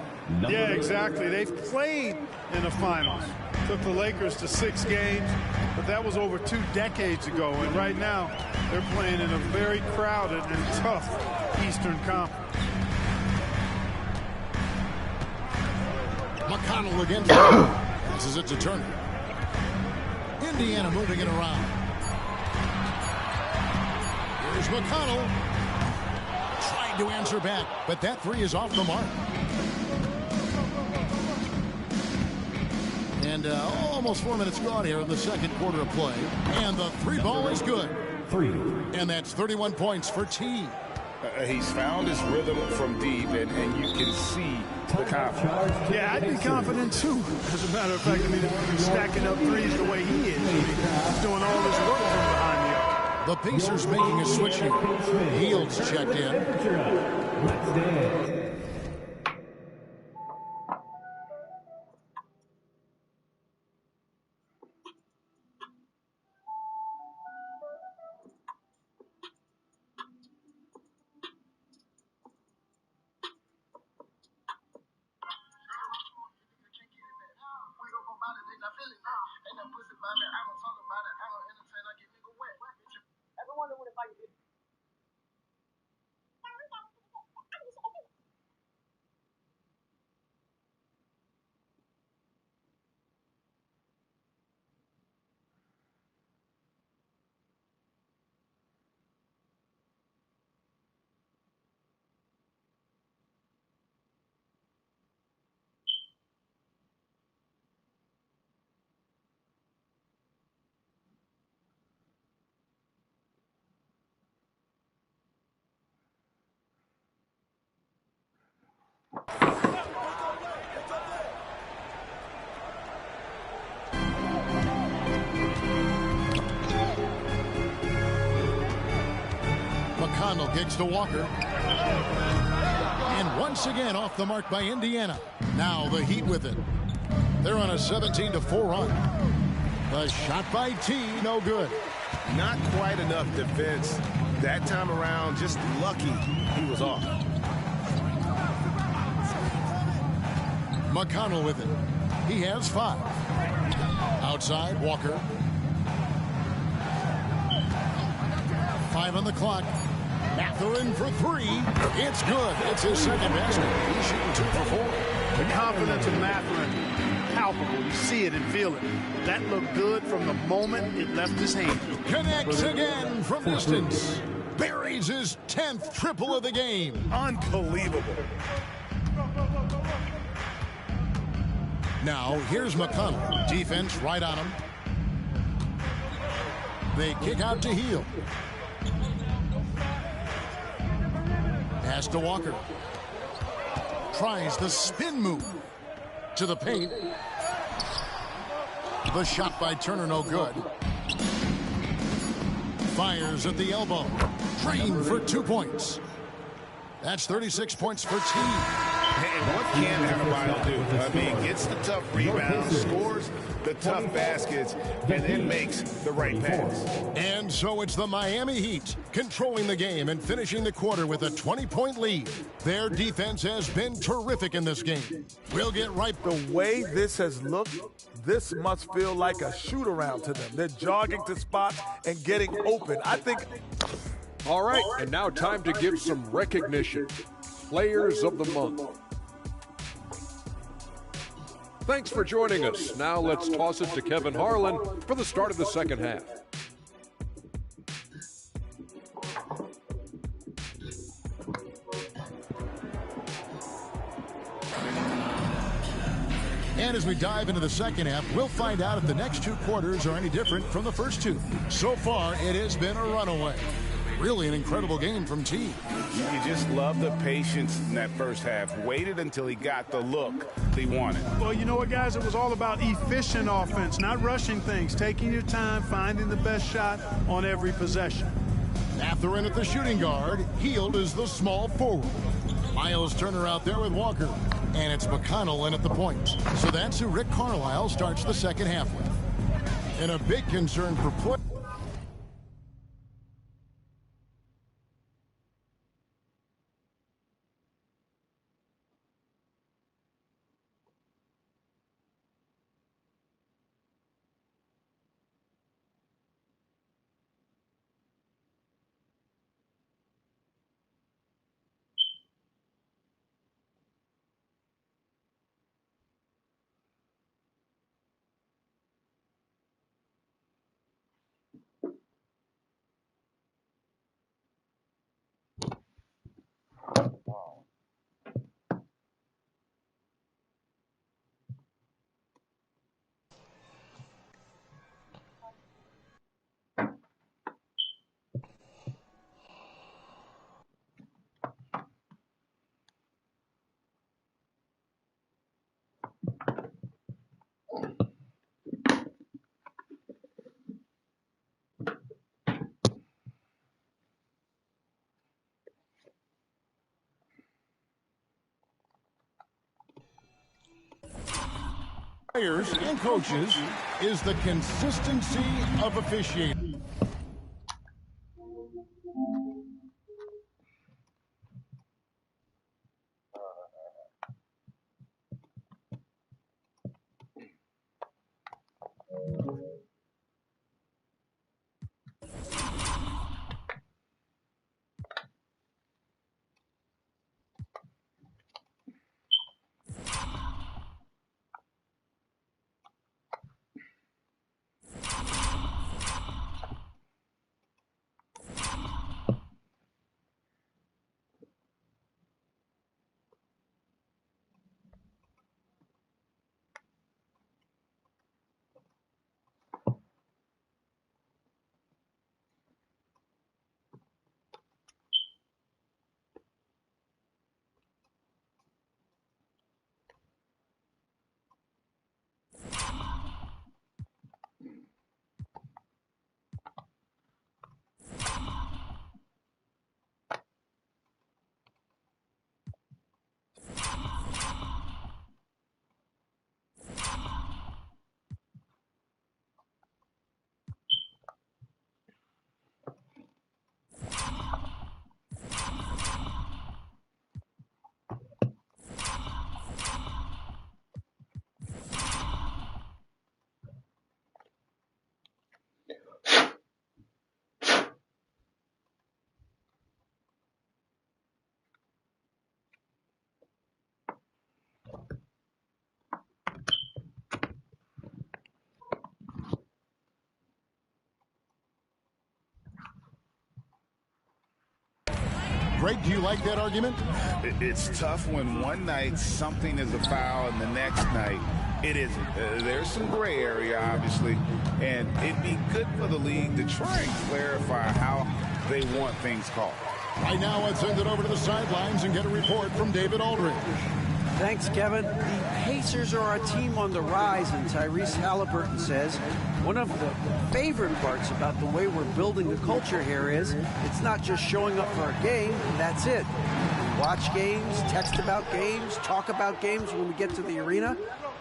Yeah, exactly. They've played in the finals. Took the Lakers to 6 games, but that was over 2 decades ago. And right now, they're playing in a very crowded and tough Eastern Conference. McConnell against him. This is it to Turner. Indiana moving it around. Here's McConnell. Trying to answer back, but that 3 is off the mark. And almost 4 minutes gone here in the second quarter of play. And the 3 ball is good. 3. And that's 31 points for T. He's found his rhythm from deep, and you can see the confidence. Yeah, I'd be confident too. As a matter of fact, I mean, stacking up threes the way he is, he's doing all this work from behind the arc. The Pacers making a switch here. Hields checked in. McConnell kicks to Walker. And once again off the mark by Indiana. Now the Heat with it. They're on a 17-4 run. The shot by T, no good. Not quite enough defense that time around. Just lucky he was off. McConnell with it. He has 5. Outside, Walker. 5 on the clock. Mathurin for 3. It's good. It's his second basket. He's shooting 2 for 4. The confidence of Mathurin, palpable. You see it and feel it. That looked good from the moment it left his hand. Connects again from distance. Buries his 10th triple of the game. Unbelievable. Now, here's McConnell. Defense right on him. They kick out to Hield. Pass to Walker. Tries the spin move. To the paint. The shot by Turner, no good. Fires at the elbow. Drained for 2 points. That's 36 points for T. And what can Adebayo do? I mean, gets the tough rebounds, scores the tough baskets, and then makes the right pass. And so it's the Miami Heat controlling the game and finishing the quarter with a 20-point lead. Their defense has been terrific in this game. We'll get right. The way this has looked, this must feel like a shoot-around to them. They're jogging to spots and getting open. I think. All right, and now time to give some recognition. Players of the Month. Thanks for joining us. Now let's toss it to Kevin Harlan for the start of the second half. And as we dive into the second half, we'll find out if the next 2 quarters are any different from the first 2. So far, it has been a runaway. Really an incredible game from T. You just love the patience in that first half. Waited until he got the look he wanted. Well, you know what, guys? It was all about efficient offense, not rushing things, taking your time, finding the best shot on every possession. Mathurin at the shooting guard. Hield is the small forward. Miles Turner out there with Walker. And it's McConnell in at the point. So that's who Rick Carlisle starts the second half with. And a big concern for play. players and coaches is the consistency of officiating. Greg, do you like that argument? It's tough when one night something is a foul and the next night it isn't. There's some gray area, obviously, and it'd be good for the league to try and clarify how they want things called. Right now, let's send it over to the sidelines and get a report from David Aldridge. Thanks, Kevin. The Pacers are a team on the rise, and Tyrese Halliburton says one of the favorite parts about the way we're building the culture here is it's not just showing up for a game, that's it. We watch games, text about games, talk about games when we get to the arena.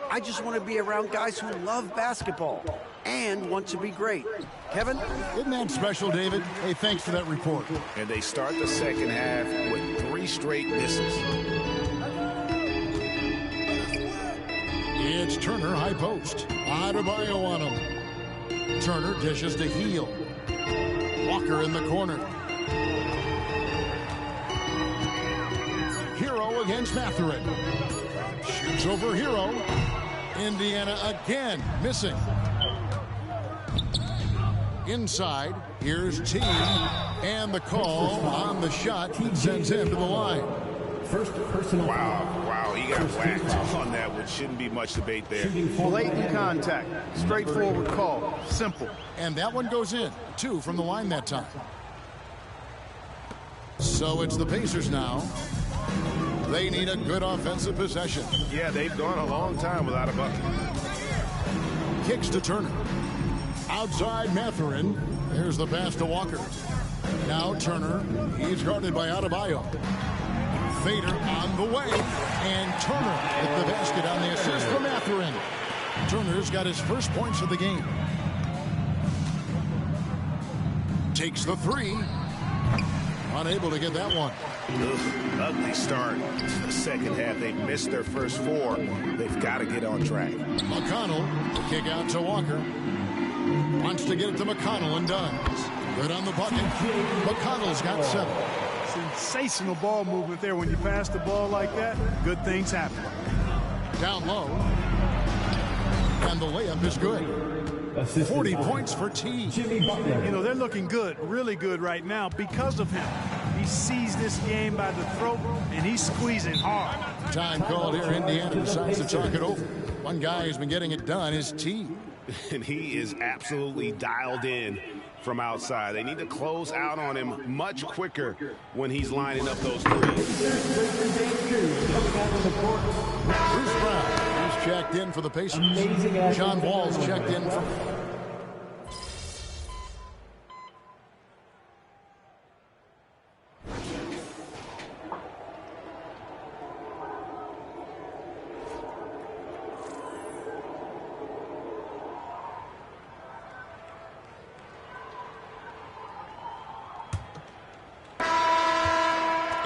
I just want to be around guys who love basketball and want to be great. Kevin? Isn't that special, David? Hey, thanks for that report. And they start the second half with 3 straight misses. It's Turner, high post. Adebayo on him. Turner dishes to Heel. Walker in the corner. Hero against Mathurin. Shoots over Hero. Indiana again missing. Inside, here's T. And the call on the shot sends him to the line. First personal. Wow, he got whacked on that one. Shouldn't be much debate there. Blatant contact. Straightforward call. Simple. And that one goes in. 2 from the line that time. So it's the Pacers now. They need a good offensive possession. Yeah, they've gone a long time without a bucket. Kicks to Turner. Outside Mathurin. There's the pass to Walker. Now Turner. He's guarded by Adebayo. Fader on the way, and Turner with the basket on the assist from Mathurin. Turner's got his first points of the game. Takes the 3. Unable to get that one. Ugly start to the second half. They missed their first 4. They've got to get on track. McConnell, the kick out to Walker. Wants to get it to McConnell and does. Good on the bucket. McConnell's got 7. Sensational ball movement there. When you pass the ball like that, good things happen. Down low. And the layup is good. 40 points for T. You know, they're looking good, really good right now because of him. He sees this game by the throat, and he's squeezing hard. Time called here. Indiana decides to talk it over. One guy who's been getting it done is T. And he is absolutely dialed in from outside. They need to close out on him much quicker when he's lining up those threes. Bruce Brown, who's checked in for the Pacers. John Wall's checked in for...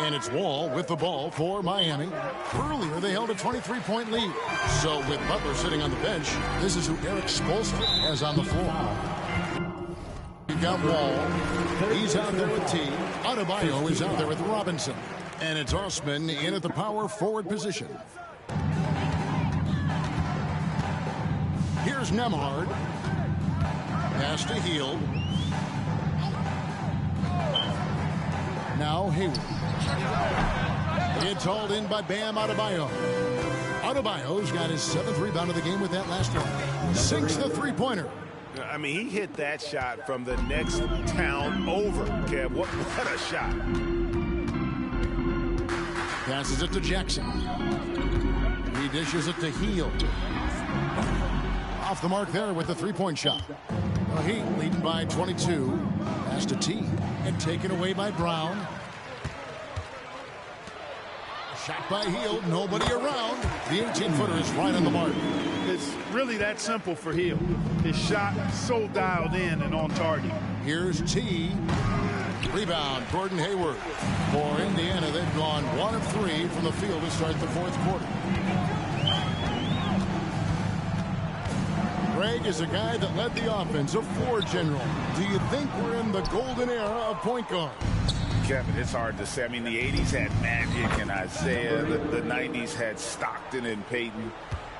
And it's Wall with the ball for Miami. Earlier, they held a 23-point lead. So with Butler sitting on the bench, this is who Eric Spoelstra has on the floor. You got Wall. He's out there with T. Adebayo is out there with Robinson. And it's Osman in at the power forward position. Here's Nembhard. Pass to Hield. Now Hayward. It's hauled in by Bam Adebayo. Adebayo's got his 7th rebound of the game with that last one. Sinks the three-pointer. I mean, he hit that shot from the next town over. Kev, what a shot. Passes it to Jackson. He dishes it to Hield. Off the mark there with the three-point shot. The Heat leading by 22. Pass to T. And taken away by Brown. Shot by Hield. Nobody around. The 18-footer is right on the mark. It's really that simple for Hield. His shot so dialed in and on target. Here's T. Rebound, Gordon Hayward. For Indiana, they've gone 1 of 3 from the field to start the fourth quarter. Greg is a guy that led the offense, a floor general. Do you think we're in the golden era of point guard? Kevin, it's hard to say. I mean, the 80s had Magic and Isaiah. The 90s had Stockton and Peyton.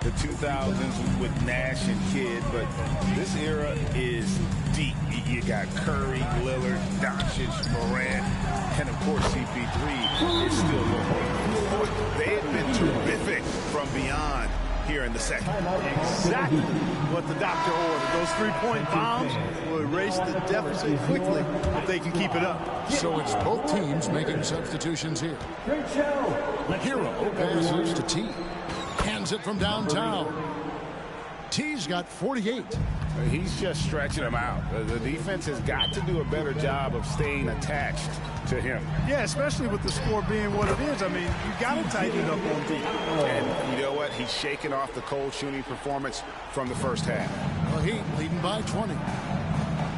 The 2000s with Nash and Kidd. But this era is deep. You got Curry, Lillard, Doncic, Morant, and, of course, CP3 is still the They have been terrific from beyond here in the second. Exactly what the doctor ordered. Those three-point bombs will erase the deficit quickly if they can keep it up. So it's both teams making substitutions here. Hero passes to T. Hands it from downtown. T's got 48. He's just stretching them out. The defense has got to do a better job of staying attached to him. Yeah, especially with the score being what it is. I mean, you got to tighten it up on D. And you know what? He's shaking off the cold shooting performance from the first half. The Heat leading by 20.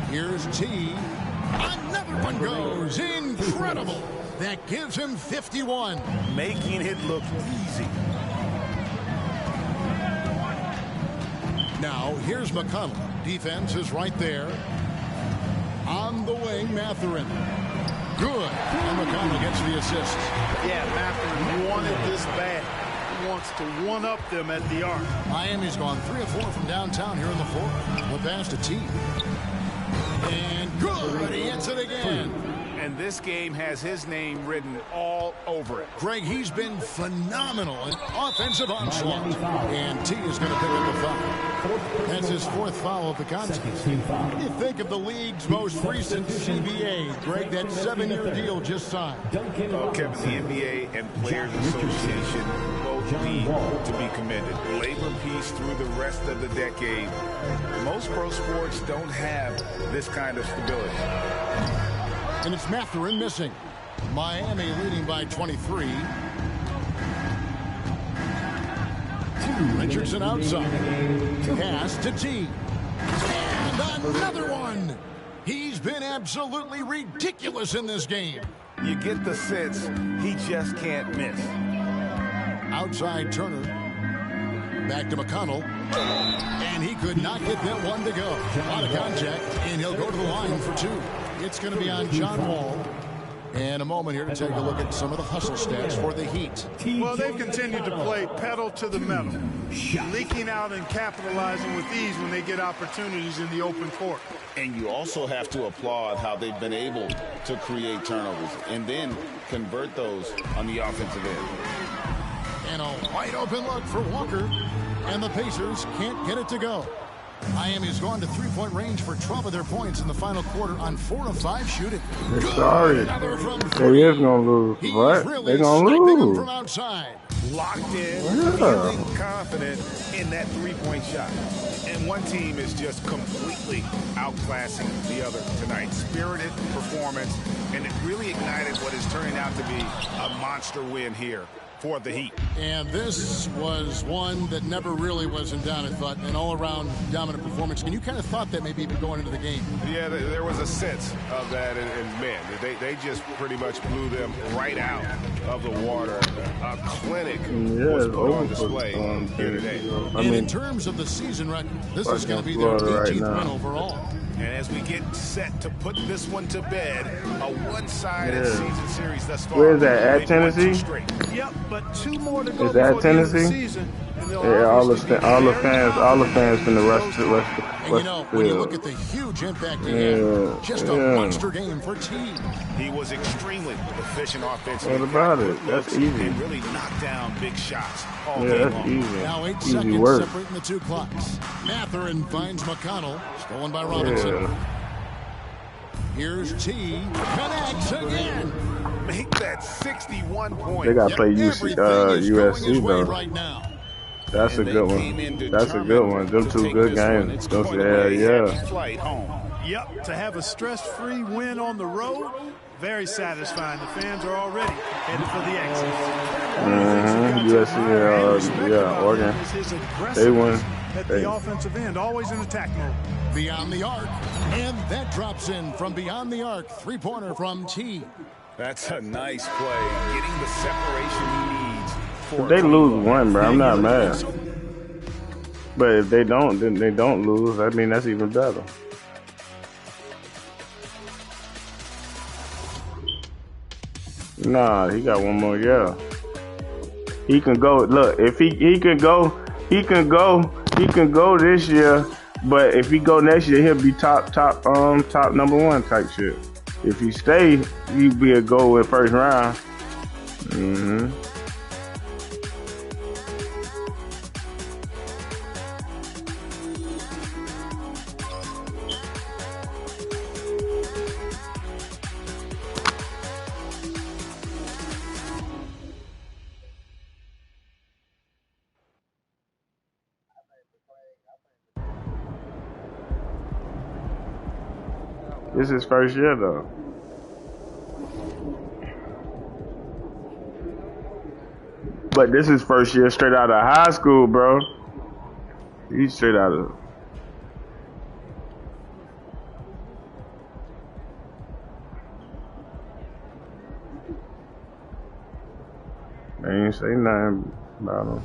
Here's T. Another one goes. Incredible. That gives him 51. Making it look easy. Now, here's McConnell. Defense is right there. On the wing, Mathurin. Good. And McConnell gets the assist. Yeah, Mathurin wanted this bad. He wants to one-up them at the arc. Miami's gone 3 of 4 from downtown here in the fourth. With pass to T. And good. He hits it again. And this game has his name written all over it. Greg, he's been phenomenal in offensive onslaught. And T is going to pick up the foul. That's his 4th foul of the contest. You think of the league's most recent CBA, Greg, that 7-year deal just signed. Oh, Kevin, the NBA and Players Association both need to be commended. Labor peace through the rest of the decade. Most pro sports don't have this kind of stability. And it's Mathurin missing. Miami leading by 23. Richardson outside. Pass to T. And another one. He's been absolutely ridiculous in this game. You get the sense he just can't miss. Outside Turner. Back to McConnell. And he could not get that one to go. A lot of contact, and he'll go to the line for 2. It's going to be on John Wall. And a moment here to take a look at some of the hustle stats for the Heat. Well, they've continued to play pedal to the metal, leaking out and capitalizing with ease when they get opportunities in the open court. And you also have to applaud how they've been able to create turnovers and then convert those on the offensive end. And a wide open look for Walker. And the Pacers can't get it to go. Miami's gone to 3-point range for 12 of their points in the final quarter on 4 of 5 shooting. They're sorry. They is gonna lose, right? Really They're gonna lose. From outside. Locked in, feeling confident in that 3-point shot. And one team is just completely outclassing the other tonight. Spirited performance, and it really ignited what is turning out to be a monster win here for the Heat. And this was one that never really was in doubt, I thought, an all-around dominant performance. And you kind of thought that maybe even going into the game. Yeah, there was a sense of that, and man, they just pretty much blew them right out of the water. A clinic was put on display here today. And in terms of the season record, this is going to be their 18th win overall. And as we get set to put this one to bed, a one-sided season series thus far. Where is that? At Tennessee? Yep, but 2 more to go. Is that Tennessee? Yeah, all the fans from the rest of and you know, when you look at the huge impact he had, just a monster game for T. He was extremely efficient offensively. What about it? That's easy. And really knocked down big shots all day long. That's easy. Now 8 easy seconds work. separating the 2 clocks. Mathurin finds McConnell, stolen by Robinson. Yeah. Here's T. Connects again. Make that 61 points. They got to play USC though. Right now. That's a good one. That's a good one. Them 2 good games. Yeah. Yep, to have a stress-free win on the road, very satisfying. The fans are already headed for the exit. USC, Oregon. They won. At the offensive end, always in attack mode. Beyond the arc, and that drops in from beyond the arc. 3-pointer from T. That's a nice play, getting the separation he needs. If they lose one, bro, I'm not mad. But if they don't, then they don't lose. I mean, that's even better. Nah, he got one more year. He can go. Look, if he can go this year. But if he go next year, he'll be top number 1 type shit. If he stay, he'll be a goal in first round. This is his first year though. But this is first year straight out of high school, bro. He's straight out of. They ain't say nothing about him.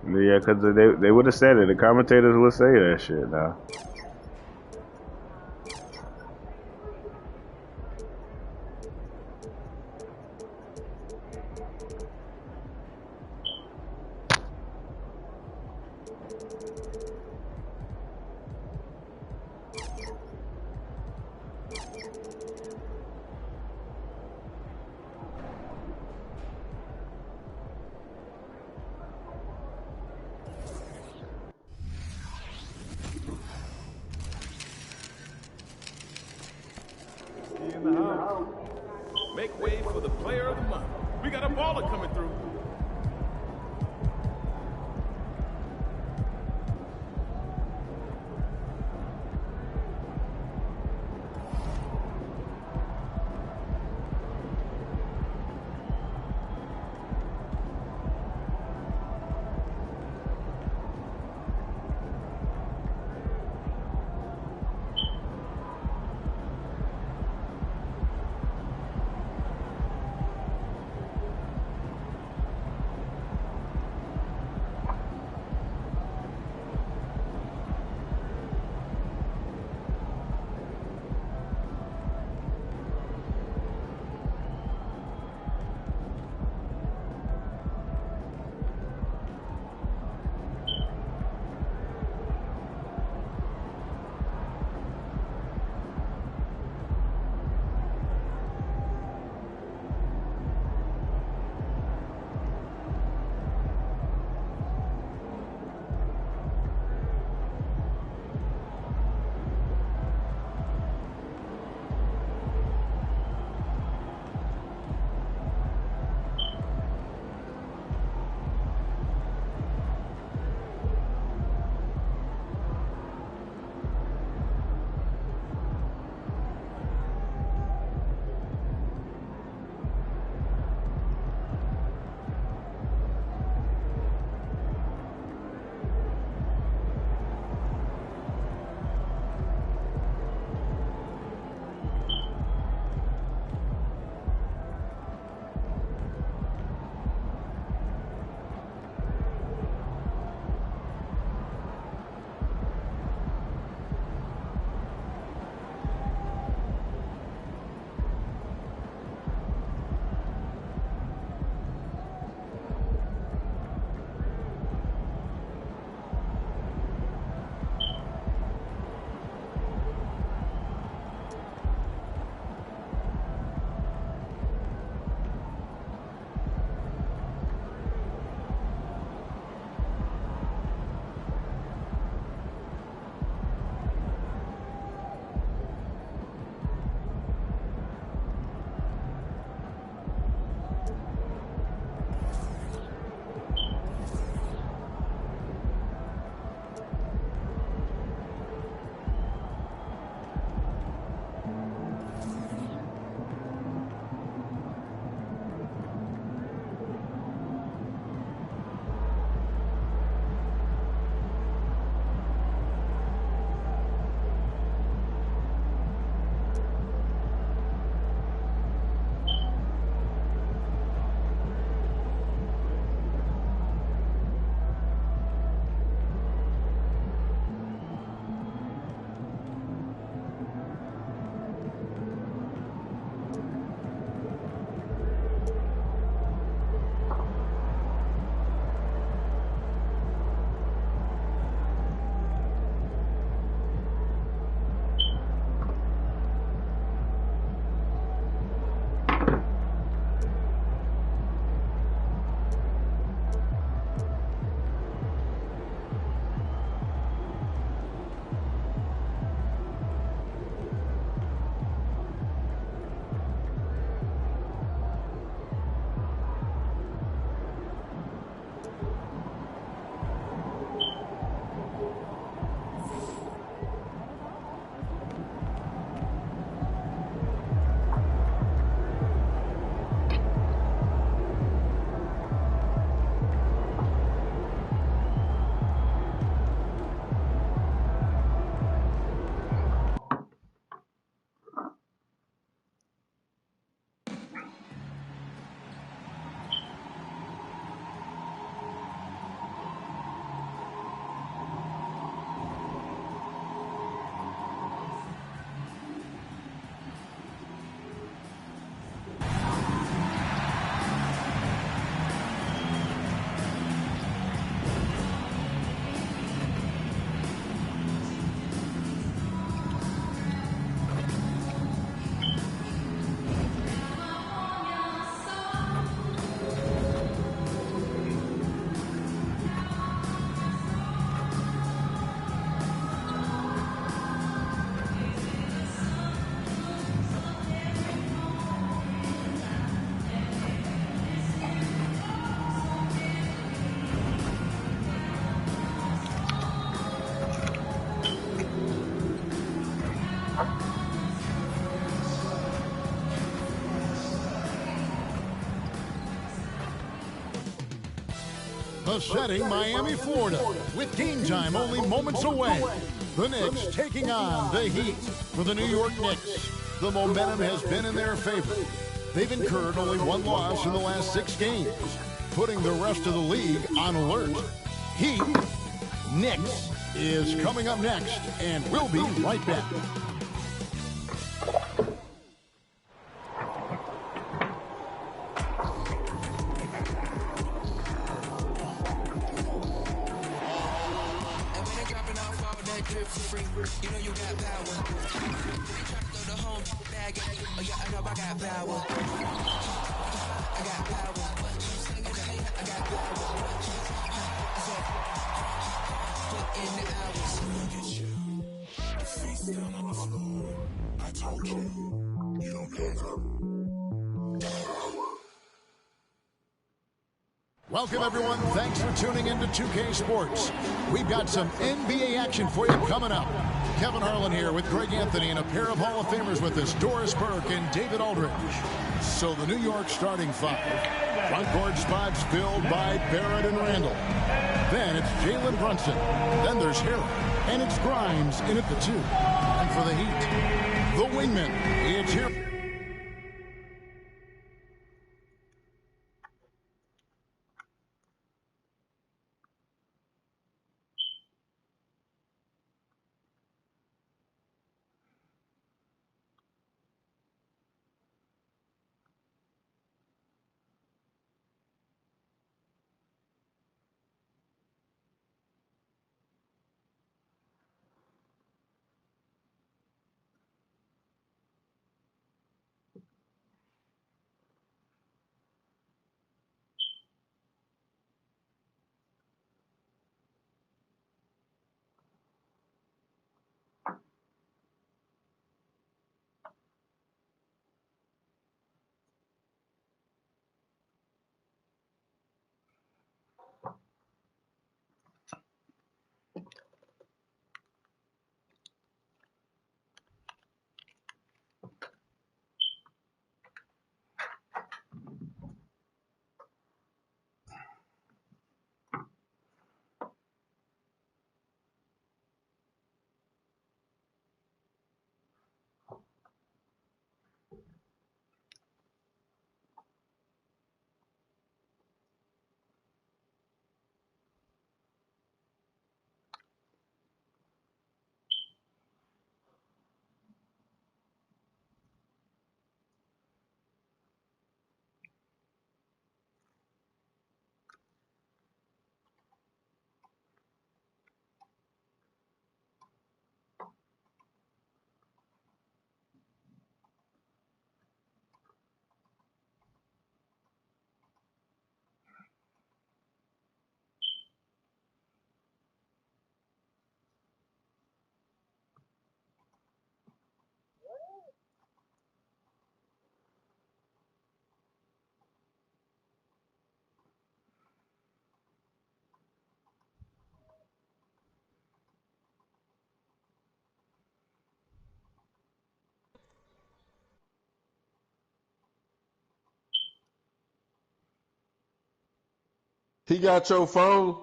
Yeah, because they would have said it. The commentators would say that shit now. Make way for the player of the month. We got a baller coming through. the setting Miami, Florida, with game time only moments away. The Knicks taking on the Heat. For the New York Knicks, the momentum has been in their favor. They've incurred only one loss in the last 6 games, putting the rest of the league on alert. Heat Knicks is coming up next, and we'll be right back. You know you got power. Throw the home bag. Oh yeah, I know I got power. I got power. I got power. Put in the hours. Look at you. Your face down on the floor. I told you. You don't have power. Welcome, everyone. Thanks for tuning in to 2K Sports. We've got some NBA action for you coming up. Kevin Harlan here with Greg Anthony and a pair of Hall of Famers with us, Doris Burke and David Aldridge. So the New York starting 5. Front court spots filled by Barrett and Randall. Then it's Jalen Brunson. Then there's Harrell. And it's Grimes in at the 2. And for the Heat, the wingman, it's here. He got your phone?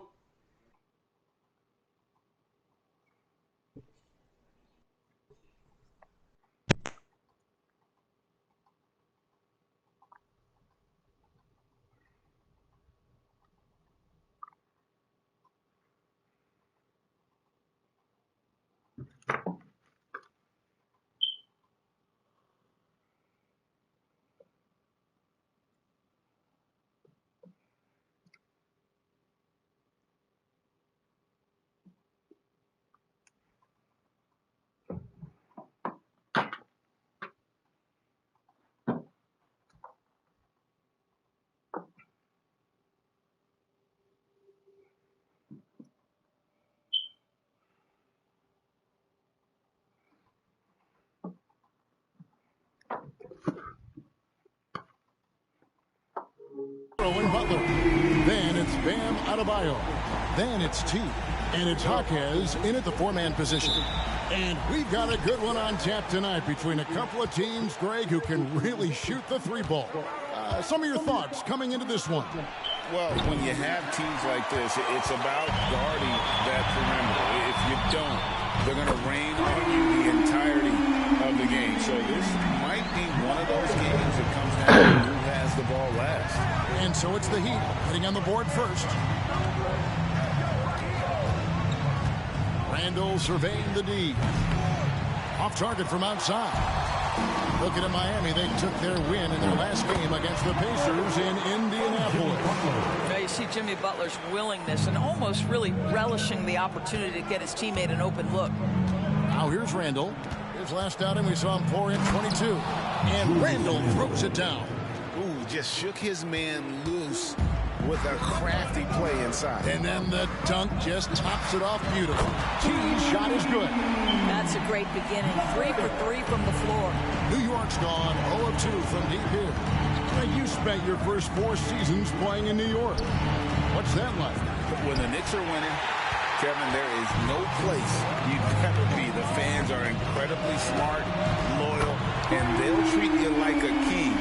And Butler. Then it's Bam Adebayo. Then it's T. And it's Jaquez in at the 4-man position. And we've got a good one on tap tonight between a couple of teams, Greg, who can really shoot the 3 ball. Some of your thoughts coming into this one? Well, when you have teams like this, it's about guarding that perimeter. If you don't, they're going to rain on you the entirety of the game. So this might be one of those games that comes down to who has the ball last. And so it's the Heat hitting on the board first. Randall surveying the D. Off target from outside. Looking at Miami, they took their win in their last game against the Pacers in Indianapolis. Now you see Jimmy Butler's willingness and almost really relishing the opportunity to get his teammate an open look. Now here's Randall. His last outing, we saw him pour in 22. And Randall throws it down. Ooh, just shook his man loose with a crafty play inside. And then the dunk just tops it off beautiful. T's shot is good. That's a great beginning. 3 for 3 from the floor. New York's gone 0 of 2 from deep here. Now you spent your first 4 seasons playing in New York. What's that like? When the Knicks are winning, Kevin, there is no place you'd ever be. The fans are incredibly smart, loyal, and they'll treat you like a king.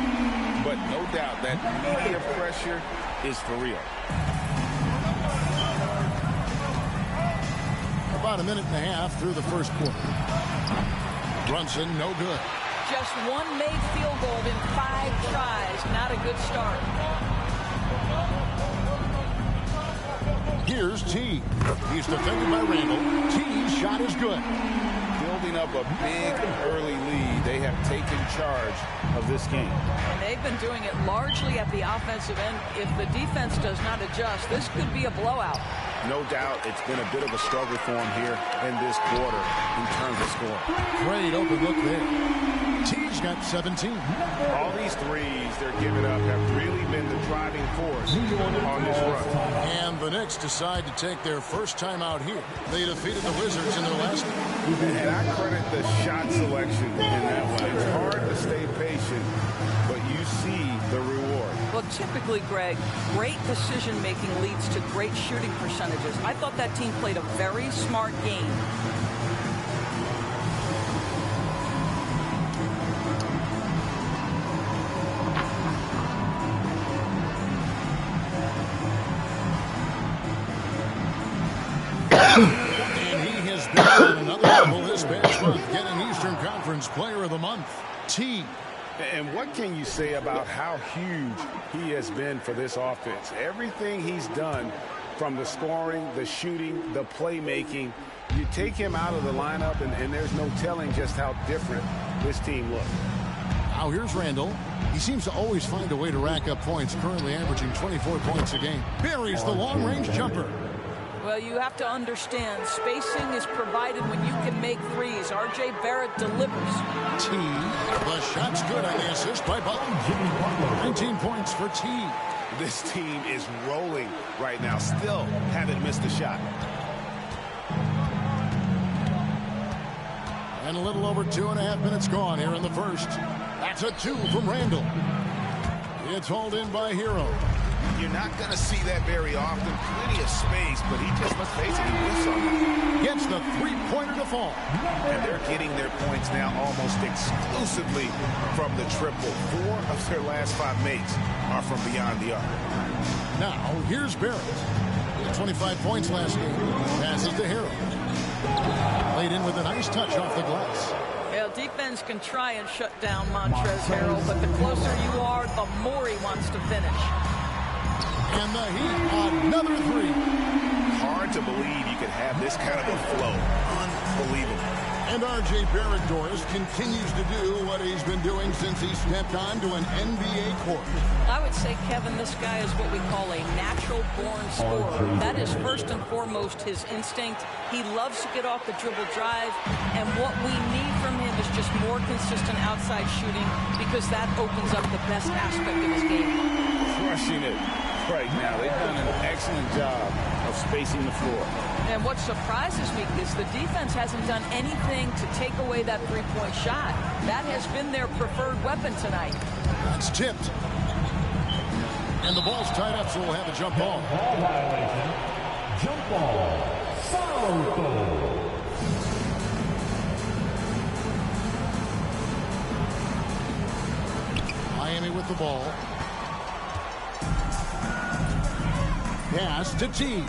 But no doubt that media pressure is for real. About a minute and a half through the first quarter. Brunson, no good. Just one made field goal in 5 tries. Not a good start. Here's T. He's defended by Randall. T's shot is good. Building up a big early lead, they have taken charge of this game. And they've been doing it largely at the offensive end. If the defense does not adjust, this could be a blowout. No doubt it's been a bit of a struggle for him here in this quarter in terms of scoring. Great open look there. T's got 17. All these threes they're giving up have really been the driving force on this run. And the Knicks decide to take their first time out here. They defeated the Wizards in their last game. And I credit the shot selection in that one. It's hard to stay patient, but you see the reward. Well, typically, Greg, great decision-making leads to great shooting percentages. I thought that team played a very smart game. And he has been on another level this past month, getting Eastern Conference Player of the Month. T. And what can you say about how huge he has been for this offense? Everything he's done, from the scoring, the shooting, the playmaking, you take him out of the lineup, and there's no telling just how different this team looks. Now here's Randall. He seems to always find a way to rack up points, currently averaging 24 points a game. Buries the long-range jumper. Well, you have to understand, spacing is provided when you can make threes. R.J. Barrett delivers. T. The shot's good on the assist by Butler. 19 points for T. This team is rolling right now. Still haven't missed a shot. And a little over 2.5 minutes gone here in the first. That's a 2 from Randall. It's hauled in by Hero. You're not going to see that very often. Plenty of space, but he just, let's face it, he whiffs on it. Gets the three-pointer to fall. And they're getting their points now almost exclusively from the triple. 4 of their last 5 makes are from beyond the arc. Now, here's Barrett. He had 25 points last game. Passes to Hero. Laid in with a nice touch off the glass. Well, defense can try and shut down Montrezl Harrell, but the closer you are, the more he wants to finish. And the Heat, another 3. Hard to believe you could have this kind of a flow. Unbelievable. And R.J. Barrett, Doris, continues to do what he's been doing since he stepped onto an NBA court. I would say, Kevin, this guy is what we call a natural-born scorer. That is first and foremost his instinct. He loves to get off the dribble drive, and what we need from him is just more consistent outside shooting, because that opens up the best aspect of his game. Crushing it right now. They've done an excellent job of spacing the floor. And what surprises me is the defense hasn't done anything to take away that three-point shot. That has been their preferred weapon tonight. That's tipped. And the ball's tied up, so we'll have a jump ball. Ball violation. Jump ball. Foul goal. Miami with the ball. Pass to T.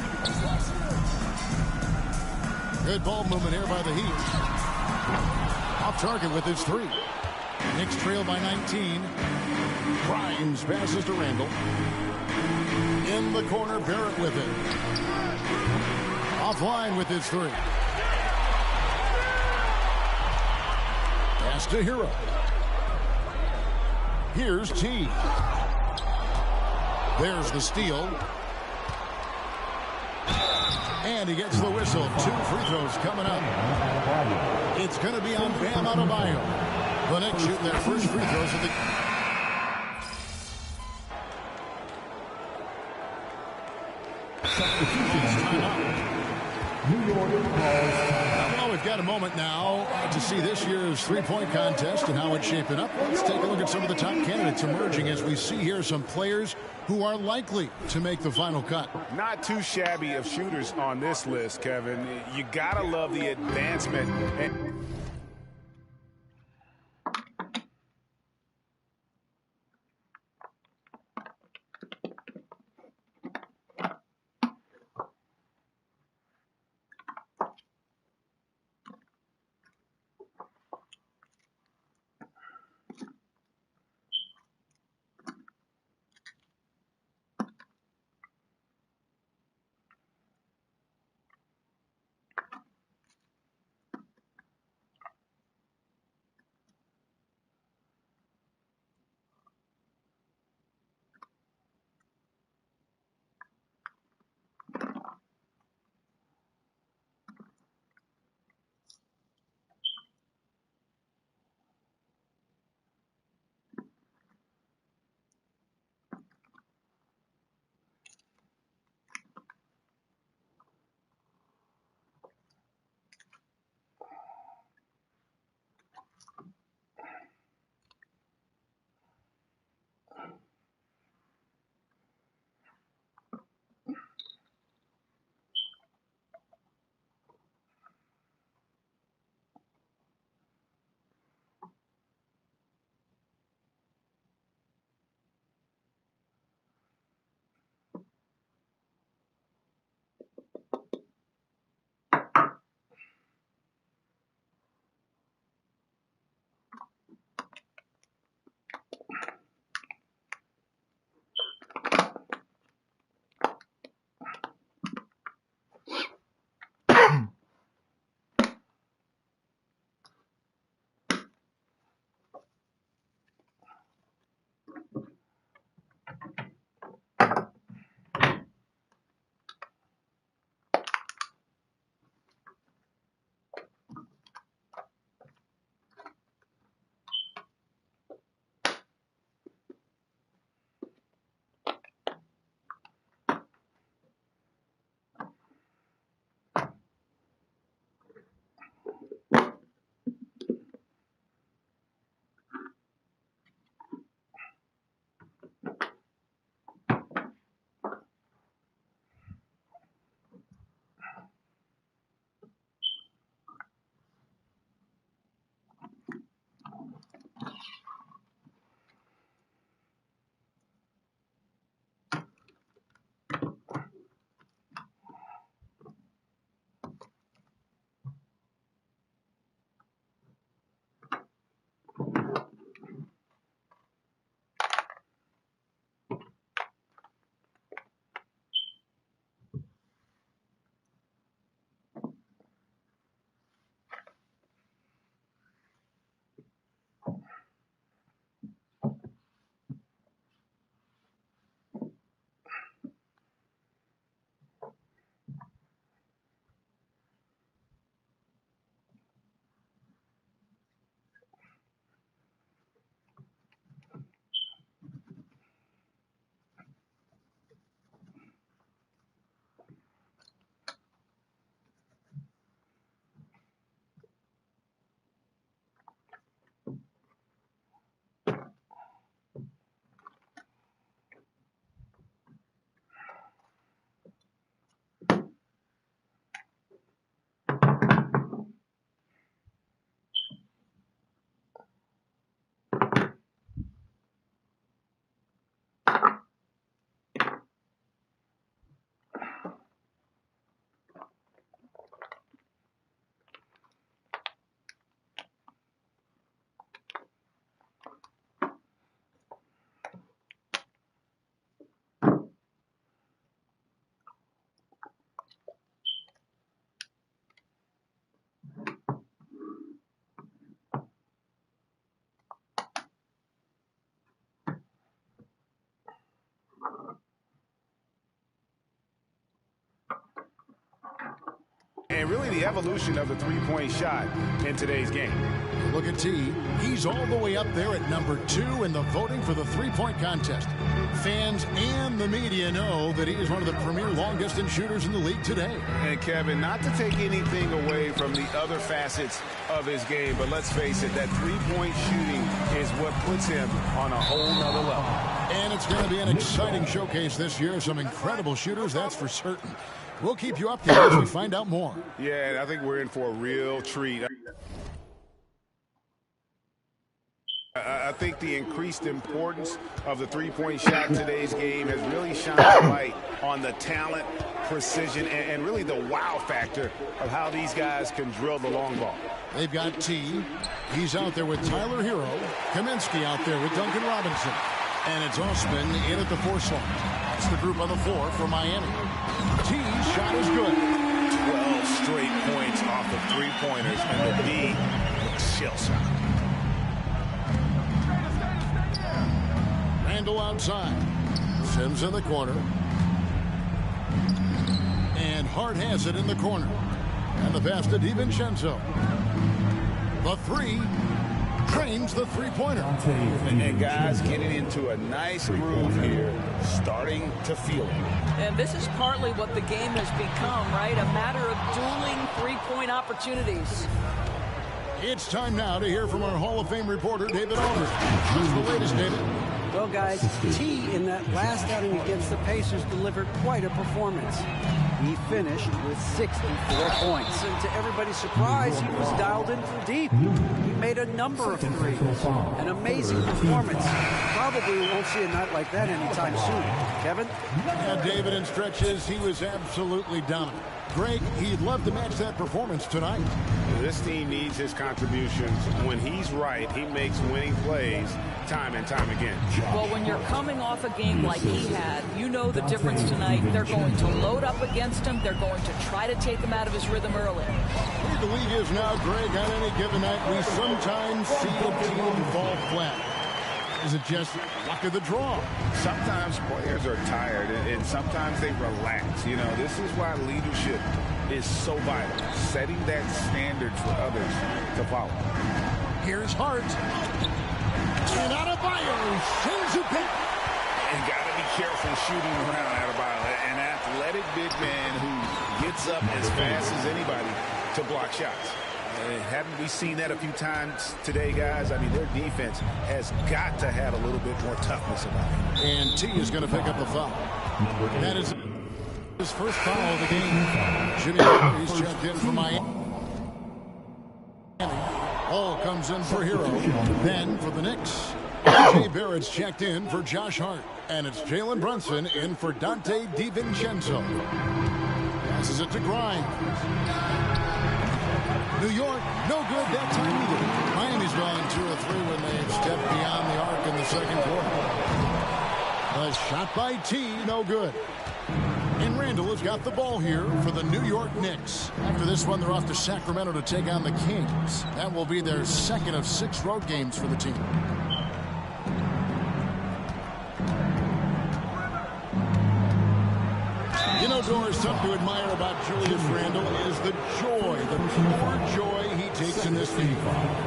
Good ball movement here by the Heat. Off target with his 3. Knicks trail by 19. Grimes passes to Randall. In the corner, Barrett with it. Offline with his 3. Pass to Hero. Here's T. There's the steal. And he gets the whistle. 2 free throws coming up. It's going to be on Bam Adebayo. The Knicks shooting their first free throws of the well, we've got a moment now to see this year's three-point contest and how it's shaping up. Let's take a look at some of the top candidates emerging as we see here some players who are likely to make the final cut. Not too shabby of shooters on this list, Kevin. You gotta love the advancement. and really the evolution of the three-point shot in today's game. Look at T. He's all the way up there at number 2 in the voting for the three-point contest. Fans and the media know that he is one of the premier long-distance shooters in the league today. And Kevin, not to take anything away from the other facets of his game, but let's face it, that three-point shooting is what puts him on a whole nother level. And it's going to be an exciting showcase this year. Some incredible shooters, that's for certain. We'll keep you updated as we find out more. Yeah, I think we're in for a real treat. I think the increased importance of the three-point shot in today's game has really shined a light on the talent, precision, and really the wow factor of how these guys can drill the long ball. They've got T. He's out there with Tyler Hero. Kaminsky out there with Duncan Robinson. And it's Osman in at the 4 slot. That's the group on the floor for Miami. T's shot is good. 12 straight points off of three-pointers, and the D looks shell-shocked. Randall outside. Sims in the corner. And Hart has it in the corner. And the pass to DiVincenzo. The 3. Trains the three-pointer. And guys getting into a nice groove here, starting to feel it. And this is partly what the game has become, right? A matter of dueling three-point opportunities. It's time now to hear from our Hall of Fame reporter, David Aldridge. What's the latest, David? Well, guys, T in that last outing against the Pacers delivered quite a performance. He finished with 64 points, and to everybody's surprise, he was dialed in from deep. He made a number of threes. An amazing performance. Probably won't see a night like that anytime soon. Kevin? Yeah, David, in stretches, he was absolutely dominant. Greg, he'd love to match that performance tonight. This team needs his contributions. When he's right, he makes winning plays time and time again. Well, when you're coming off a game like he had, you know the difference tonight. They're going to load up against him. They're going to try to take him out of his rhythm early. The league is now, Greg, on any given night, we sometimes see a team fall flat. Is it just luck of the draw? Sometimes players are tired, and sometimes they relax. You know, this is why leadership is so vital, setting that standard for others to follow. Here's Hart. And Adebayo sends it back. And got to be careful shooting around Adebayo, an athletic big man who gets up as fast as anybody to block shots. Haven't we seen that a few times today, guys? I mean, their defense has got to have a little bit more toughness about it. And T is going to pick up the foul. That is his first foul of the game. Jimmy Butler's checked in for Miami. Ball comes in for Hero. Then for the Knicks, Jay Barrett's checked in for Josh Hart. And it's Jalen Brunson in for Dante DiVincenzo. Passes it to Grimes. New York, no good that time either. Miami's gone 2 or 3 when they've stepped beyond the arc in the second quarter. A shot by T, no good. And Randall has got the ball here for the New York Knicks. After this one, they're off to Sacramento to take on the Kings. That will be their second of 6 road games for the team. You know, Doris, something to admire about Julius Randle is the joy, the pure joy he takes in this game.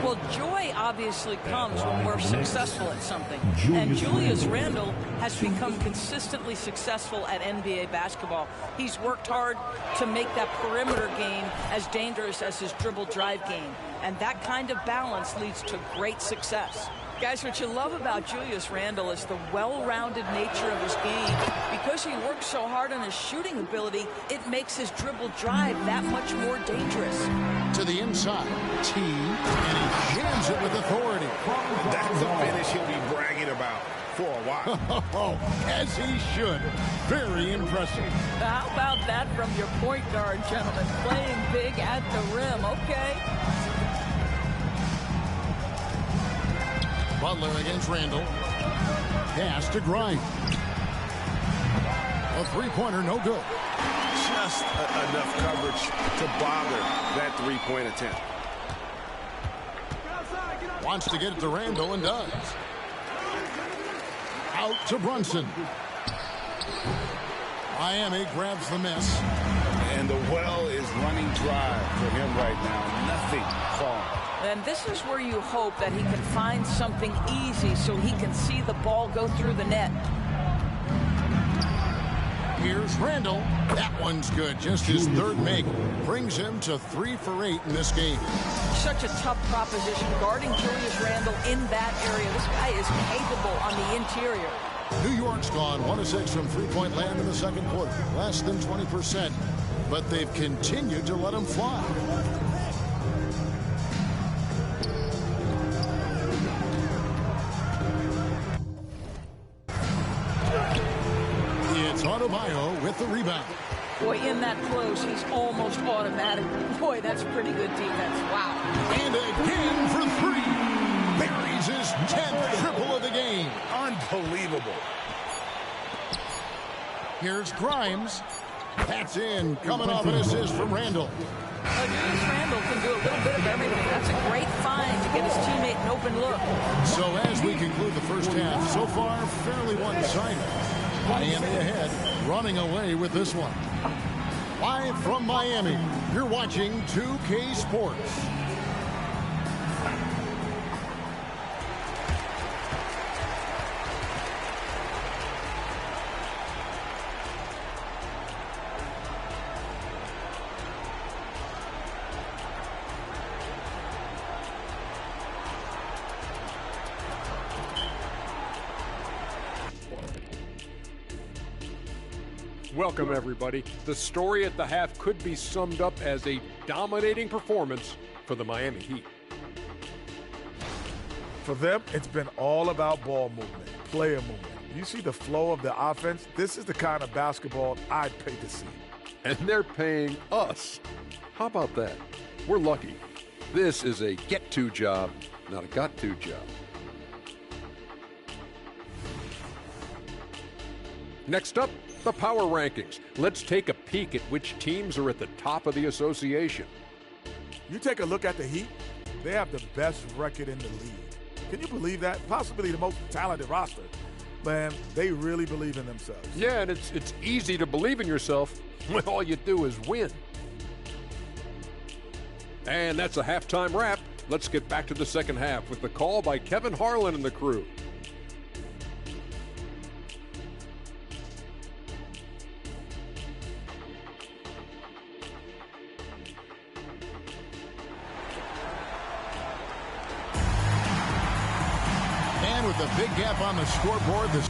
Well, joy obviously comes when we're successful at something. And Julius Randle has become consistently successful at NBA basketball. He's worked hard to make that perimeter game as dangerous as his dribble drive game. And that kind of balance leads to great success. Guys, what you love about Julius Randle is the well-rounded nature of his game. Because he works so hard on his shooting ability, it makes his dribble drive that much more dangerous. To the inside, T, and he jams it with authority. That's a finish he'll be bragging about for a while. As he should. Very impressive. How about that from your point guard, gentlemen? Playing big at the rim, okay? Butler against Randall. Pass to Grimes. A three-pointer, no good. Just enough coverage to bother that three-point attempt. Wants to get it to Randall and does. Out to Brunson. Miami grabs the miss. And And the well is running dry for him right now. Nothing falling. And this is where you hope that he can find something easy so he can see the ball go through the net. Here's Randall. That one's good. Just his third make. Brings him to 3 for 8 in this game. Such a tough proposition guarding Julius Randle in that area. This guy is capable on the interior. New York's gone 1 of 6 from three-point land in the second quarter. Less than 20%. But they've continued to let him fly. It's Adebayo with the rebound. Boy, in that close, he's almost automatic. Boy, that's pretty good defense. Wow. And again for 3. Buries his 10th triple of the game. Unbelievable. Here's Grimes. That's in. Coming off an assist from Randall. Julius Randle can do a little bit of everything. That's a great find to get his teammate an open look. So as we conclude the first half, so far fairly one-sided. Miami ahead, running away with this one. Live from Miami, you're watching 2K Sports. Welcome, everybody. The story at the half could be summed up as a dominating performance for the Miami Heat. For them, it's been all about ball movement, player movement. You see the flow of the offense? This is the kind of basketball I'd pay to see. And they're paying us. How about that? We're lucky. This is a get-to job, not a got-to job. Next up, the power rankings. Let's take a peek at which teams are at the top of the association. You take a look at the Heat, they have the best record in the league. Can you believe that? Possibly the most talented roster. Man, they really believe in themselves. Yeah, and it's easy to believe in yourself when all you do is win. And that's a halftime wrap. Let's get back to the second half with the call by Kevin Harlan and the crew. With a big gap on the scoreboard, the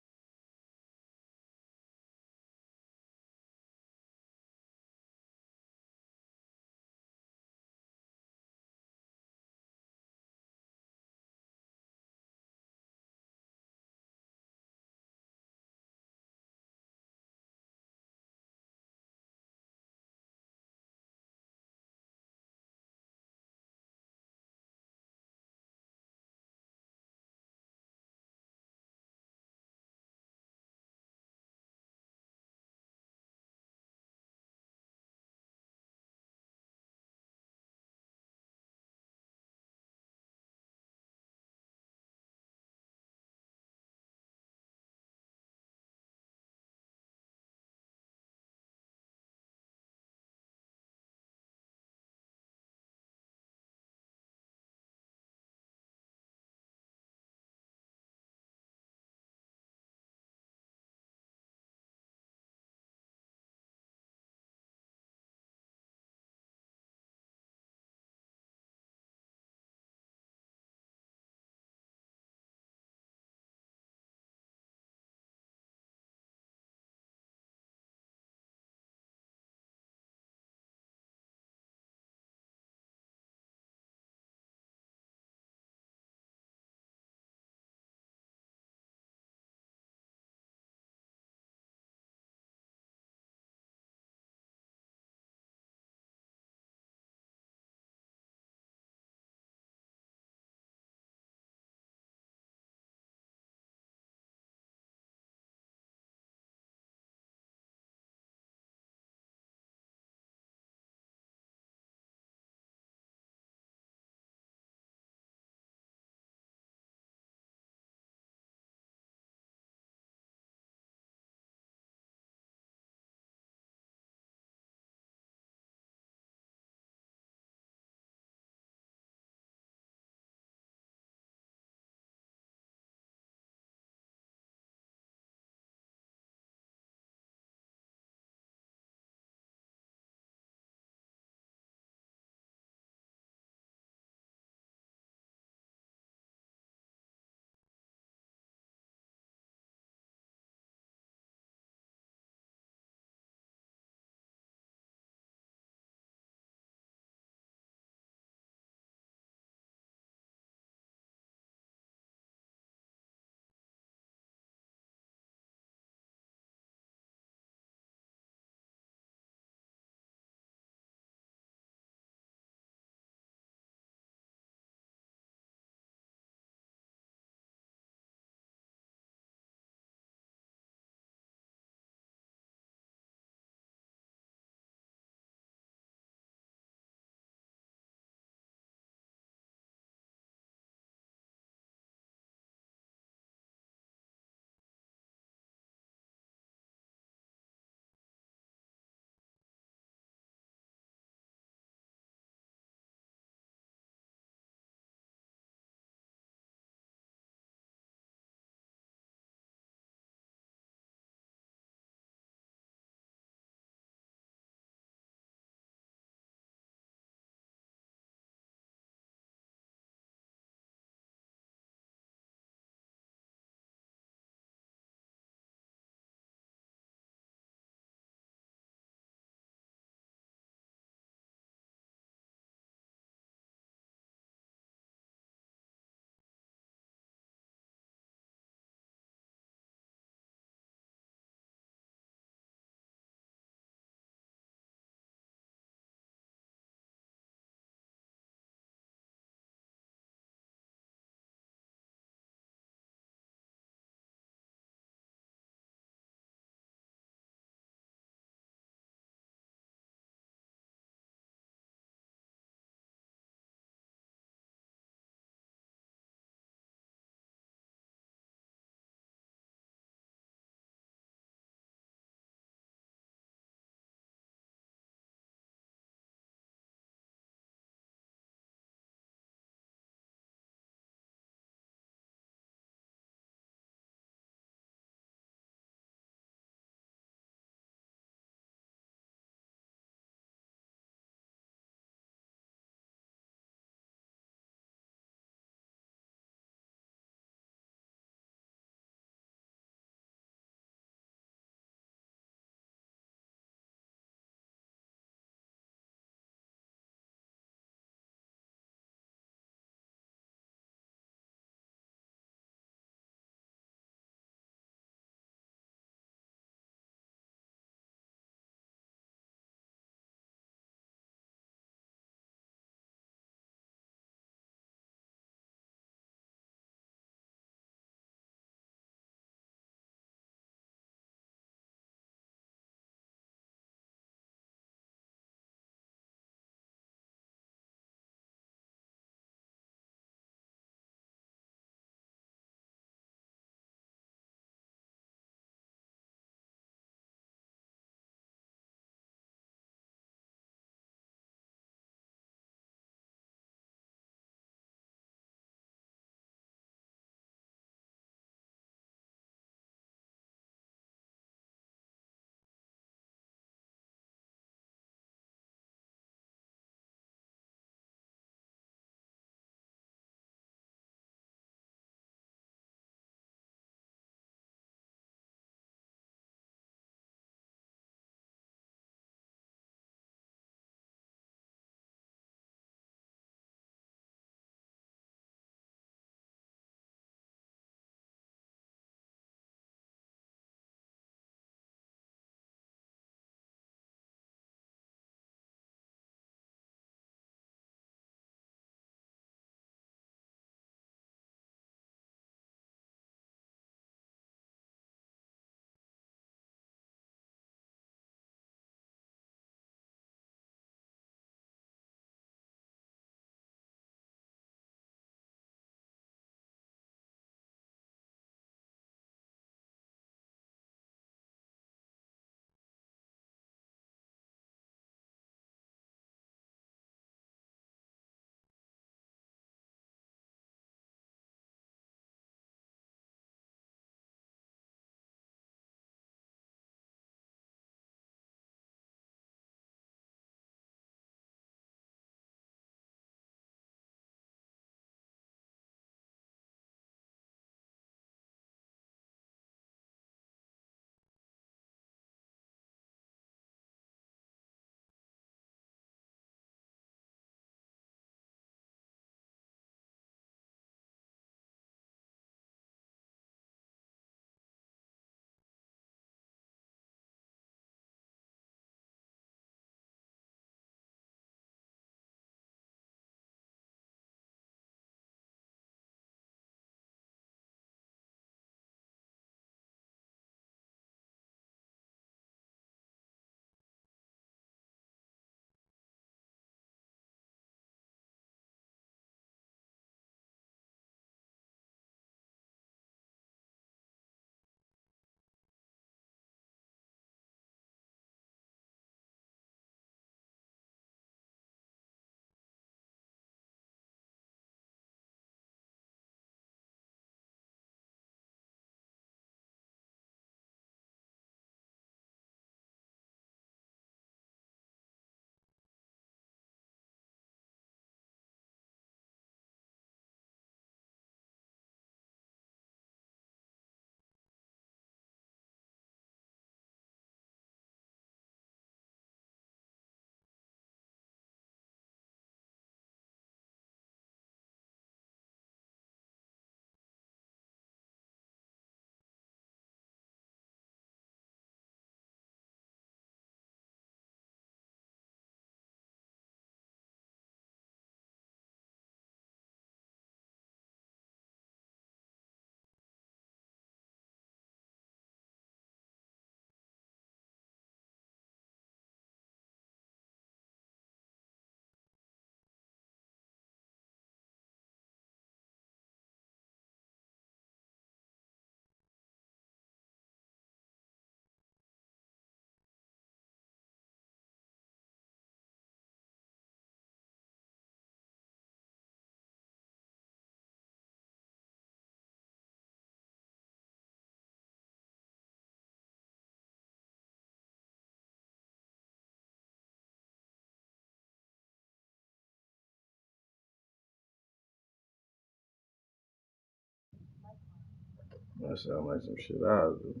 That sounds like some shit I do.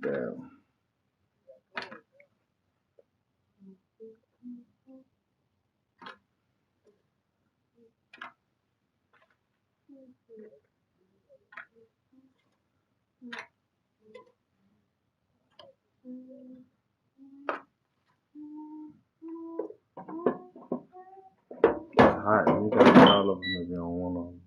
Damn. Hot. You got all of them if you don't want them.